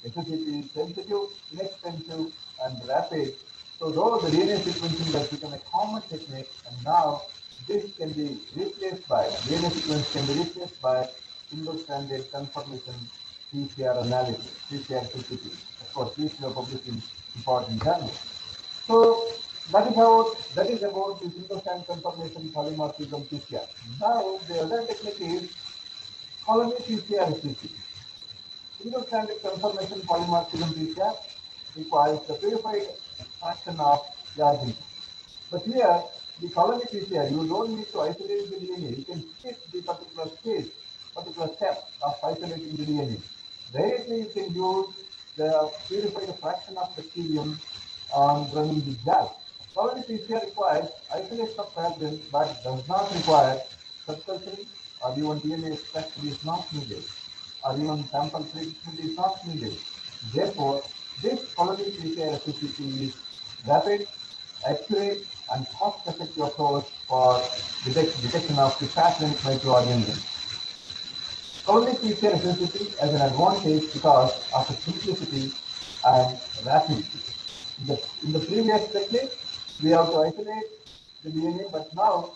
SSCP is sensitive, inexpensive, and rapid. So though the DNA sequencing has become a common technique, and now this can be replaced by DNA sequence can be replaced by single-stranded conformation PCR analysis, PCR CCP. Of course, these were published in important journals. So that is about the single-strand conformation polymorphism PCR. Now the other technique is colony PCR CCP. Single-stranded conformation polymorphism PCR requires the purified fraction of the organism. But here, the colony PCR, you don't need to isolate the DNA. You can skip the particular stage, particular step of isolating the DNA. Directly, you can use the purified fraction of bacterium on running the gel. Colony PCR requires isolation of pathogen, but does not require subculturing or even DNA extraction is not needed, or even sample treatment is not needed. Therefore, this colony PCR SSCP is rapid, accurate, and cost-effective approach for detection of the pathogenic microorganisms. Colony PCR SSCP has an advantage because of its simplicity and rapidity. In the previous technique, we have to isolate the DNA, but now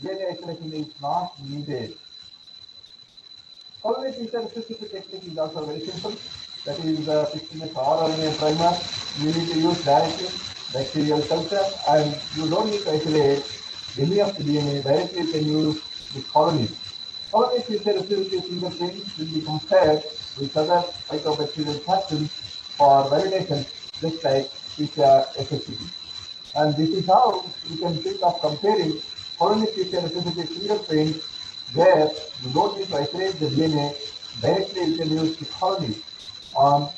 DNA isolation is not needed. Colony PCR SSCP technique is also very simple. That is the 16S RNA primer. You need to use directly bacterial culture, and you don't need to isolate any of the DNA. Directly you can use the colony. Colony PCR SSCP fingerprint will be compared with other mycobacterial pathogens for validation, just like PCR SSCT. And this is how you can think of comparing colony PCR SSCT fingerprint, where you don't need to isolate the DNA, directly you can use the colony on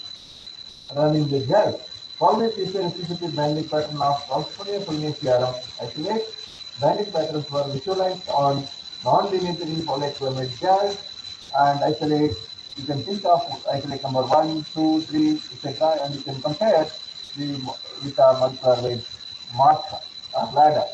running the gel. Colony PCR SSCT binding pattern of Transfonia solanacearum isolate. Binding patterns were visualized on non-linear polyacromate gel and isolate. You can think of isolate number 1, 2, 3, etc. and you can compare the with a molecular weight marker or ladder.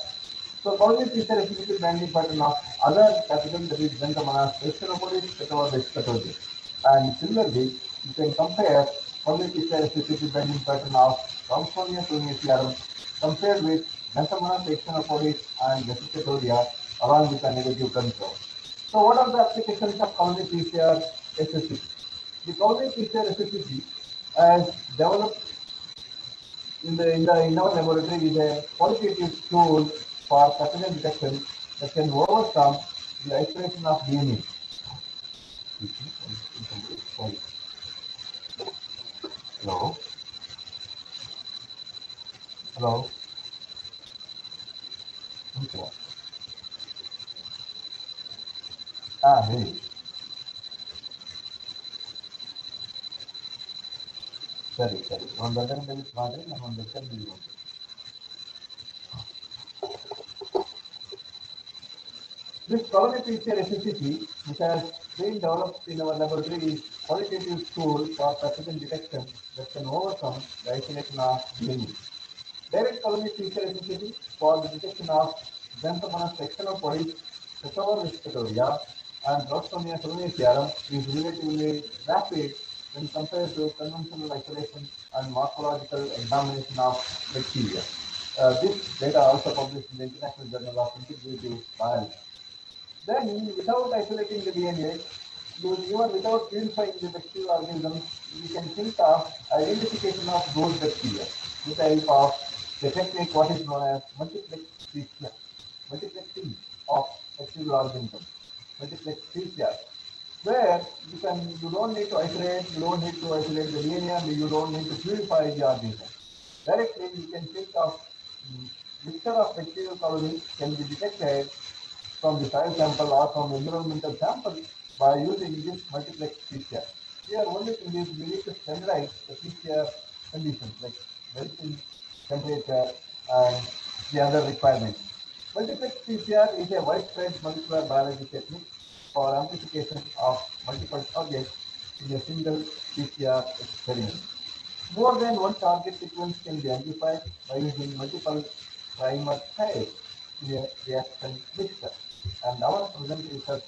So colony PCR SSCT binding pattern of other pathogen, that is Xanthomonas vexillopodis, Petaurus. And similarly, you can compare colony PCR SSCT binding pattern of Transfonia solanacearum compared with Xanthomonas vexillopodis and Vesicatoria along with a negative control. So what are the applications of colony PCR SSCT? The colony PCR SSCT has developed in our laboratory is a qualitative tool for pathogen detection that can overcome the isolation of DNA. Hello? Hello? Okay. Hey. Sorry. On the other hand, I'm on the second. This colony PCR SSCT, which has been developed in our laboratory, is qualitative tool for pathogen detection that can overcome the isolation of DNA. Direct colony PCR SSCT for the detection of Xanthomonas vexillopodis, Petaurus Vesicatoria, and Rostomia solanacearum is relatively rapid when compared to conventional isolation and morphological examination of bacteria. This data also published in the International Journal of Integrative Biology. Then, without isolating the DNA, even without purifying the bacterial organisms, we can think of identification of those bacteria with the help of the technique what is known as multiplex PCR, multiplexing of bacterial organisms, multiplex PCR, where you don't need to isolate the DNA and you don't need to purify the organism. Directly, you can think of mixture of bacterial colonies can be detected from the soil sample or from environmental sample by using this multiplex PCR. Here, only thing is we need to standardize the PCR conditions like melting temperature and the other requirements. Multiplex PCR is a widespread molecular biology technique for amplification of multiple targets in a single PCR experiment. More than one target sequence can be amplified by using multiple primer pairs in a reaction mixture. And our present research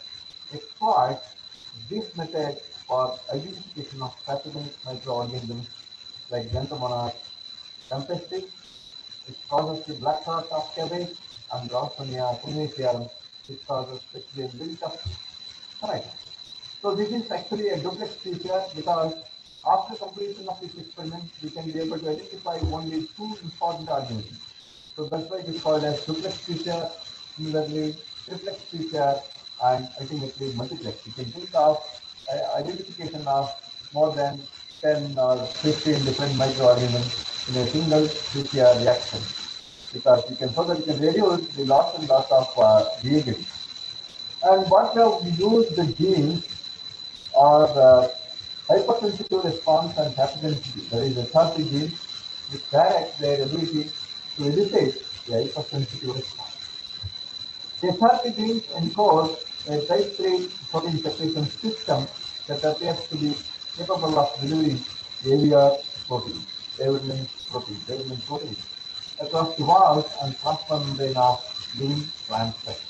exploits this method for identification of pathogenic microorganisms like Xanthomonas tempestis, which causes the black rot of cabbage, and Rostomia solanacearum, which causes the built of termite. So this is actually a duplex feature because after completion of this experiment, we can be able to identify only two important organisms. So that's why it is called as duplex feature, similarly triplex feature, and ultimately multiplex. You can think of identification of more than 10 or 15 different microorganisms in a single PCR reaction, because you can so that you can reduce the loss of reagents. And what we use the genes are hypersensitive response and pathogenicity. There is a 30 genes which direct their ability to elicit the hypersensitive response. The 30 genes encode a type 3 protein secretion system that appears to be capable of delivering AVR protein, avidulin protein, across the walls and transmembrane of living plant cells.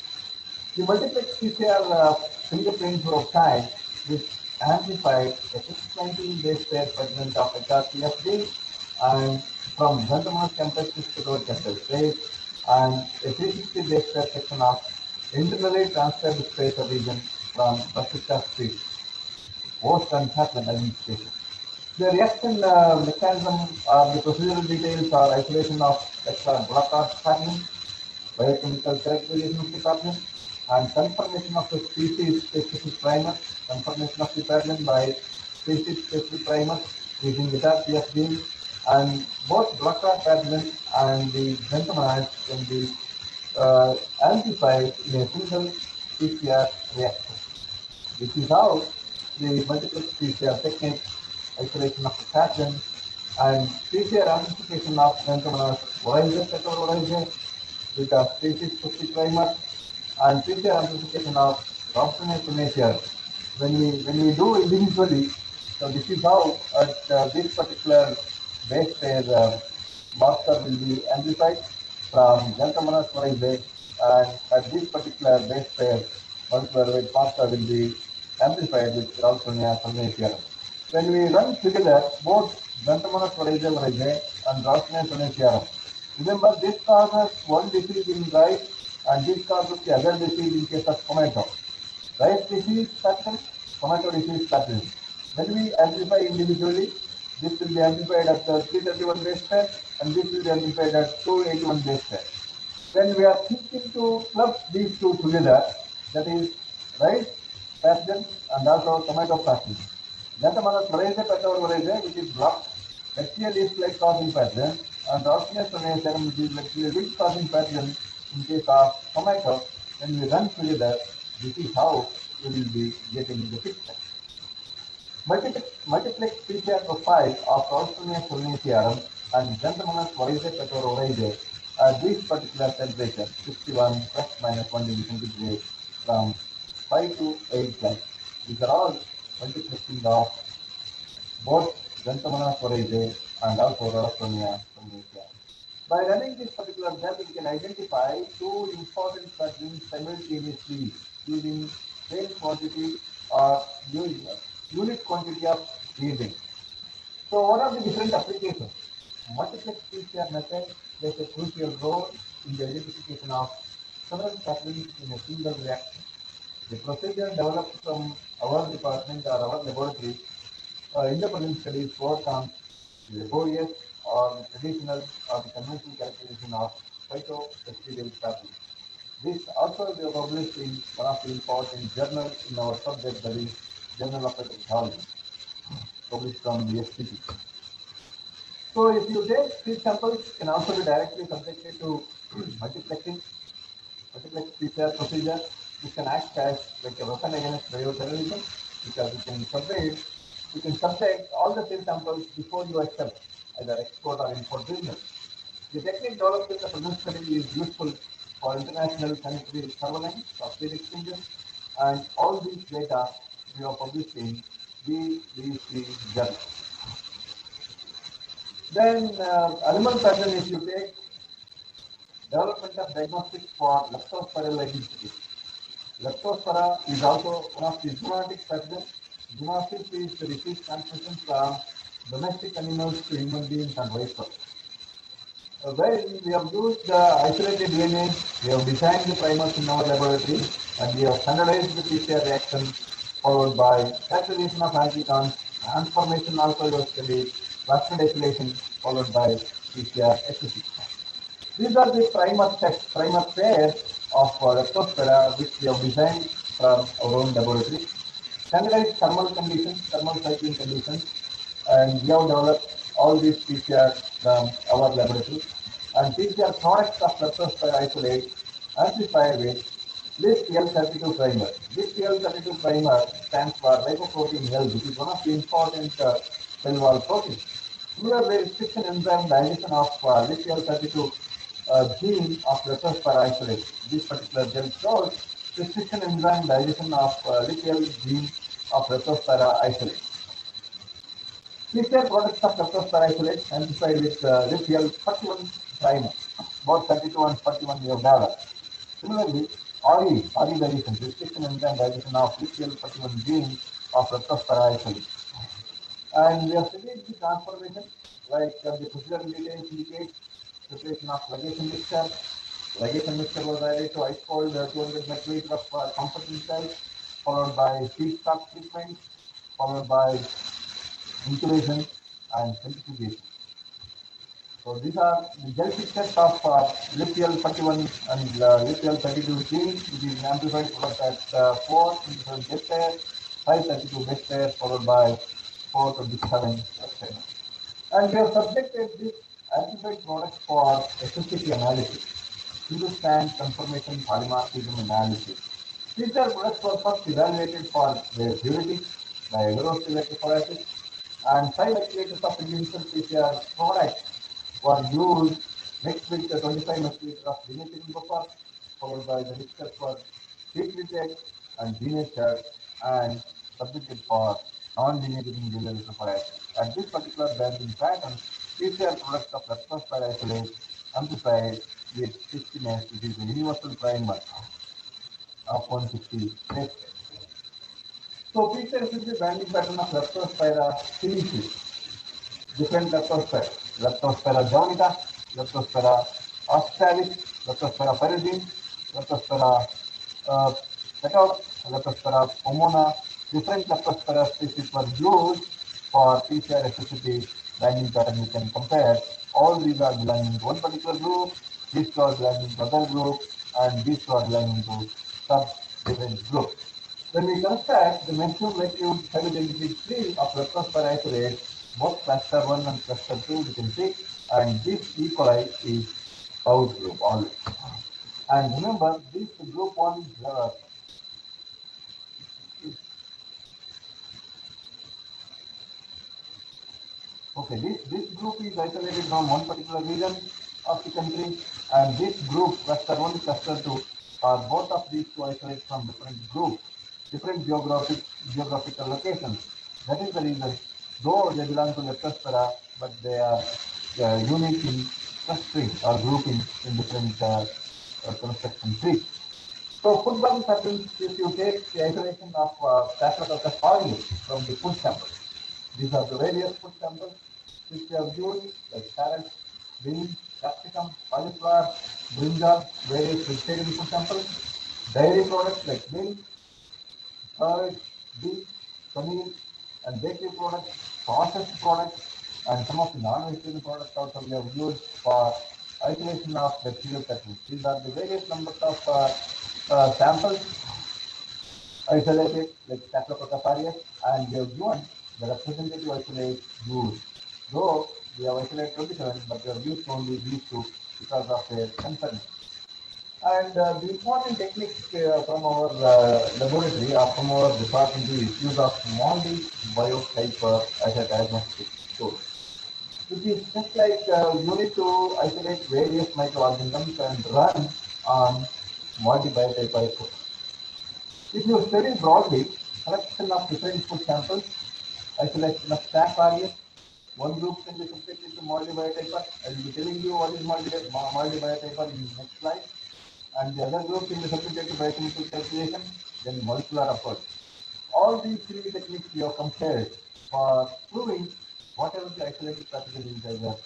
The multiplex PCR fingerprints were obtained with amplified a 619 base pair fragment of HRPFD and from Xanthomonas tempestis to campus base and a 360 base pair section of internally transferred spacer region from Basista street, post and happened identification. The reaction mechanism or the procedural details are isolation of block pattern, biochemical characterization of the pattern, and confirmation of the species specific primer, confirmation of the pattern by species-specific primer using the TAP gene, and both blood-clot pathogen and the xanthomonas can be amplified in a single PCR reaction. This is how the multiplex PCR technique, isolation of the pathogen, and PCR amplification of xanthomonas oryzae with a species-specific primer, and PCR amplification of Robsonian. When we do individually, so this is how at this particular base pair marker will be amplified from Xanthomonas oryzae, and at this particular base pair molecular weight marker will be amplified with Robsonian. When we run together both Xanthomonas oryzae and Robsonian, remember this causes one disease in rice and this causes the other disease in case of tomato. Rice disease pathogen, tomato disease pathogen. When we amplify individually, this will be amplified at the 331 base pair and this will be amplified at 281 base pair. When we are thinking to club these two together, that is rice pathogen and also tomato pathogen. Xanthomonas oryzae, which is blocked, bacterial yeast like causing pathogen, and Rossinius serum, which is bacterial weak causing pathogen in case of tomato. When we run together, this is how we will be getting the picture. Multiplex PCR profile of Rossinius serum and Xanthomonas oryzae at this particular temperature, 61 plus minus 1 degree centigrade from 5 to 8 plus. These are all multiplexing of both Xanthomonas oryzae and also Rhodophonia somniacea. By running this particular map, we can identify two important pathogens simultaneously using same quantity or unit quantity of reagent. So what are the different applications? Multiplex PCR method plays a crucial role in the identification of several pathogens in a single reaction. The procedure developed from our department or our laboratory independent studies work on the laborious or the traditional or the conventional characterization of phytobacterial pathogens. This also we have published in one of the important journals in our subject, that is Journal of Phytopathology, published from the SPT. So if you take these samples, can also be directly subjected to multiplexing, multiplex PCR procedure, which can act as like a weapon against bioterrorism, because you can subject all the cell samples before you accept either export or import business. The technique developed in the present study is useful for international sanitary surveillance of seed exchanges, and all these data we are published in BBC journal. Then animal pattern, if you take development of diagnostics for leptospiral identification. Leptospira is also one of the zoonotic pathogens. Zoonosis is the disease transmission from domestic animals to human beings and vice versa. When we have used isolated DNA, we have designed the primers in our laboratory, and we have standardized the PCR reaction, followed by saturation of antigens, transformation also was studied, plasmid isolation, followed by PCR accuracy. These are the primer pairs of leptospira which we have designed from our own laboratory. Standardized thermal conditions, thermal cycling conditions, and we have developed all these PCR from our laboratory. And PCR products of leptospira isolate amplified with LISP L32 primer. LISP L32 primer stands for lipoprotein L, which is one of the important cell wall proteins. Similarly, restriction enzyme digestion of LISP L32 gene of leptospira isolate. This particular gel shows restriction enzyme digestion of LIPL gene of leptospira isolate. PCR products of leptospira isolate amplified with LIPL 41 primer. Both 32 and 41 we have developed. Similarly, RE digestion, restriction enzyme digestion of LIPL 41 gene of leptospira isolate. And we have studied the transformation, like the procedural details indicate preparation of ligation mixture. Ligation mixture was added to ice cold 200 microliters of comforting cells, followed by feedstock treatment, followed by incubation and centrifugation. So these are the gel pictures of LIPL 41 and LIPL 32 gene, which is amplified product at 4 into 7 base pair, 532 base pair, followed by 427 experiments. And we have subjected this amplified product for SSCT analysis, single strand conformation polymorphism analysis. These are products were first evaluated for their purity by aggressive electrophoresis, and 5 accelerators of initial PCR products were used mixed with the 25 milliliters of denaturing buffer, followed by the mixture for heat reject and denatured and subjected for non-denaturing electrophoresis. At this particular bending pattern, PCR products of leptosphere isolate amplified with 60ness, which is the universal primer of 150 next. So PCR is the bending pattern of leptospira species. Different leptospira. Leptospira javanica, leptospira australis, leptospira peridine, leptospira petos, leptospira pomona. Different leptospira species were used for PCR SSCT binding pattern. We can compare. All these are belonging to one particular group. These two are belonging to other group, and these two are belonging to sub-different groups. When we construct the maximum vacuum heavy 3 of leptospira isolate, both cluster 1 and cluster 2 we can see, and this E. coli is out group always. And remember, this group 1 okay, this group is isolated from one particular region of the country, and this group, cluster 1, cluster 2, are both of these two isolated from different groups, different geographical locations. That is the reason, though they belong to leptospira, but they are unique in clustering or grouping in different construction trees. So food-borne pathogens, if you take the isolation of Staphylococcus aureus from the food samples, these are the various food samples which we have used, like carrots, beans, capsicum, cauliflower, brinjal, various vegetarian food samples, dairy products like milk, curd, beef, paneer, and bakery products, processed products, and some of the non-vegetarian products also we have used for isolation of bacterial pathogens. These are the various numbers of samples isolated like Staphylococcus aureus, and we have given the representative isolate used. Though we have isolated 27, but we have used only these two because of their concern. And the important technique from our laboratory or from our department is use of moldy biotyper as a diagnostic tool, which is just like you need to isolate various microorganisms and run on moldy biotyper tool. If you study broadly, collection of different food samples, isolation of Staph aureus, one group can be subjected to moldy biotyper. I will be telling you what is moldy biotyper in the next slide. And the other group can be subjected to biochemical calculation, then molecular approach. All these three techniques we have compared for proving whatever the isolated pathogen is either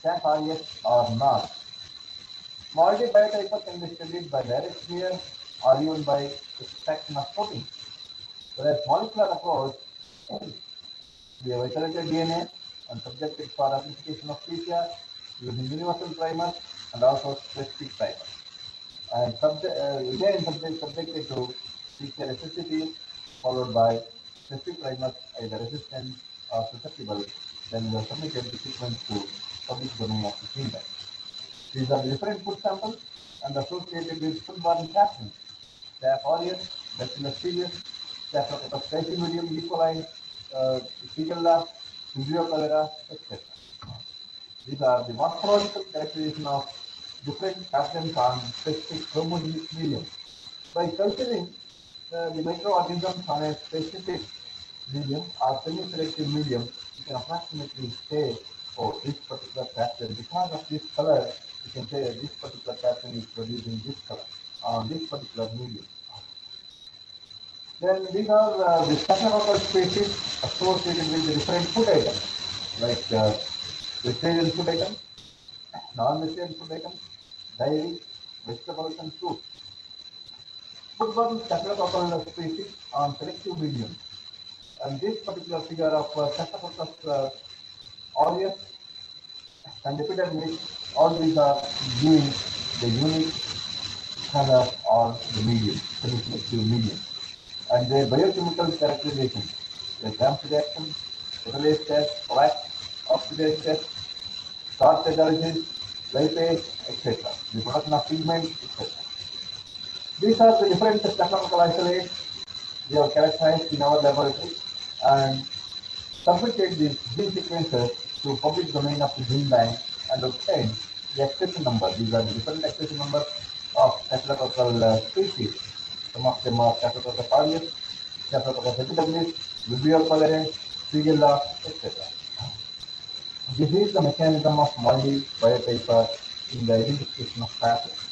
Staph aureus or not. Moldy biotyper can be studied by direct smear or even by extraction of protein. Whereas molecular approach, we have isolated DNA and subjected for amplification of PCR using universal primer and also specific primer. And again subjected to PCR SSCT followed by specific primers either resistant or susceptible. Then we have submitted the sequence to public domain of the feedback. These are different food samples and associated with food-borne pathogens. Staph aureus, Bacillus cereus, Staphylococcus plasmodium, E. coli, Shigella, Vibrio cholera, etc. These are the morphological characterization of different pathogens on specific chromogenic medium. By culturing the microorganisms on a specific medium or semi-selective medium, you can approximately say, oh, this particular pathogen, because of this color, you can say that this particular pathogen is producing this color on this particular medium. Then these are the staphylococcus species associated with the different food items, like vegetarian food items, non-vegetarian food items, dairy, vegetables, and fruits. Foodborne staphylococcal species on selective medium. And this particular figure of Staphylococcus aureus and epidermis, all these are giving the unique color or the medium, semi-selective medium. And their biochemical characterization, the Gram's reaction, hydrolase test, plaque oxidase test, starch hydrolysis, lipase, etc. The production of pigment, etc. These are the different technological isolates we have characterized in our laboratory and submitted these gene sequences to public domain of the gene bank and obtained the expression number. These are the different expression numbers of staphylococcal species. Some of them are Staphylococcus aureus, Staphylococcus epidermis, Vibrio cholerae, Shigella, etc. This is the mechanism of multi-biotyper in the identification of pathogens.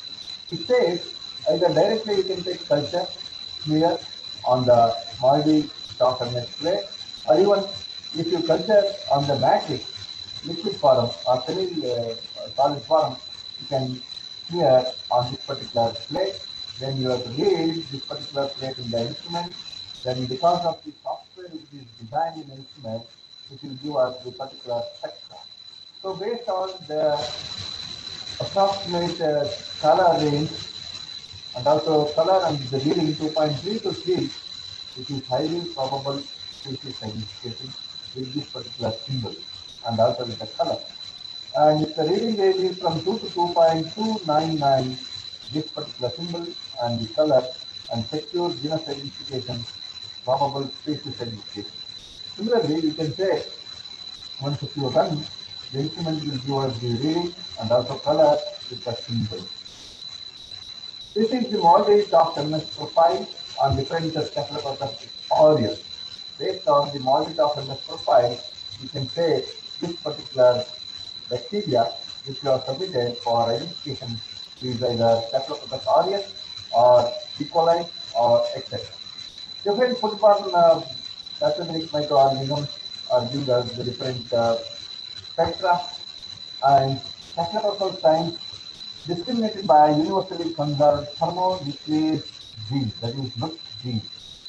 It says either directly you can take culture smear on the moldy document plate, or even if you culture on the matrix liquid form or solid form, you can smear on this particular plate. Then you have to read this particular plate in the instrument. Then because of the software which is designed in the instrument, it will give us the particular spectra. So based on the approximate color range and also color and the reading 2.3 to 3, it is highly probable species identification with this particular symbol and also with the color. And if the reading range is from 2 to 2.299, this particular symbol and the color and secure genus identification, probable species identification. Similarly, you can say once if you run, the instrument will give us the reading and also color with the symbol. This is the moderate of MS profile on different Staphylococcus aureus. Based on the moderate of MS profile, you can say this particular bacteria which you are submitted for identification is either Staphylococcus aureus or E. coli or etc. Different foodborne pathogenic microorganisms are giving us the different spectra and Staphylococcus science discriminated by universally conserved thermonuclease gene, that is NUC gene.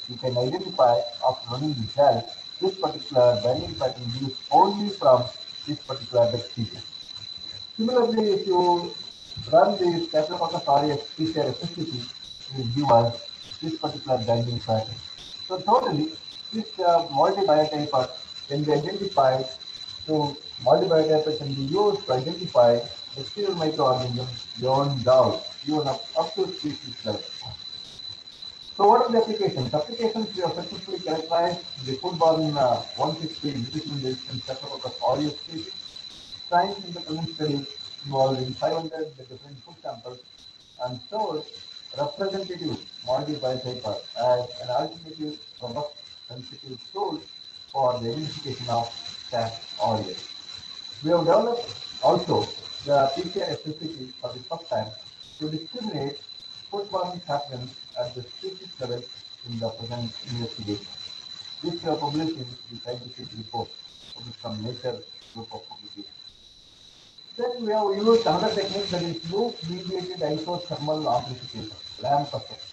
You can identify after running the cell this particular binding pattern used only from this particular bacteria. Similarly, if you run the Staphylococcus aureus PCR FSCP, it will give us this particular binding pattern. So totally, this multi-biotyper can be identified. So multi-biotyper can be used to identify bacterial microorganisms beyond doubt, even up to species level. So what are the applications? Applications we have successfully characterized the foodborne 160 nutrition resistant Staphylococcus aureus species. Science in the current study involving 500 different food samples and showed representative multi-biotyper as an alternative robust sensitive tool for the identification of Staph aureus. We have developed also the PCR specificity for the first time to discriminate foodborne pathogens at the species level in the present investigation. This we are published in the scientific report published from Nature group of publications. Then we have used another technique that is loop-mediated isothermal amplification, LAMP effect.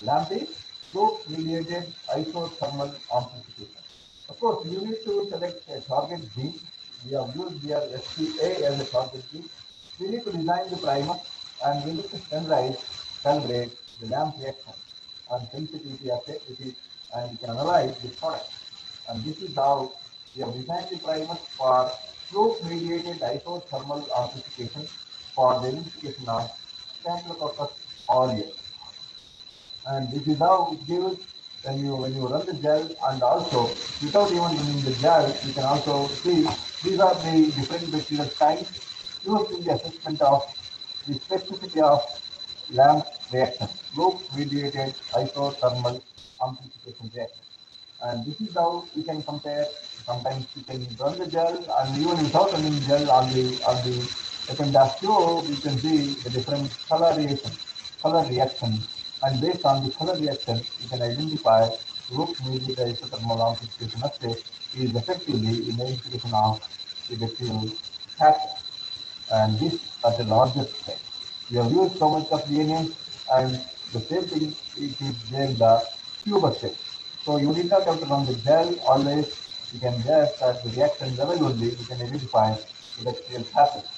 LAMP is loop-mediated isothermal amplification. Of course, you need to select a target gene. We have used here SPA as a target gene. We need to design the primer and we need to standardize, calibrate the LAMP reaction and sensitivity assay, and we can analyze the product. And this is how we have designed the primer for loop-mediated isothermal amplification for the identification of Staphylococcus aureus. And this is how it gives when you run the gel, and also without even running the gel, you can also see these are the different bacterial types used in the assessment of the specificity of LAMP reaction, loop-mediated isothermal amplification reaction. And this is how you can compare. Sometimes you can run the gel, and even without running gel on the ependactio, you can see the different color reaction, and based on the color reaction, you can identify loop-mediated isothermal amplification assay is effectively in the identification of the bacterial pathogen, and this at a larger scale. We have used so much of DNA, and the same thing it is there in the tube assay. So you need not have to run the gel always. You can just at the reaction level only, you can identify the bacterial pathogen.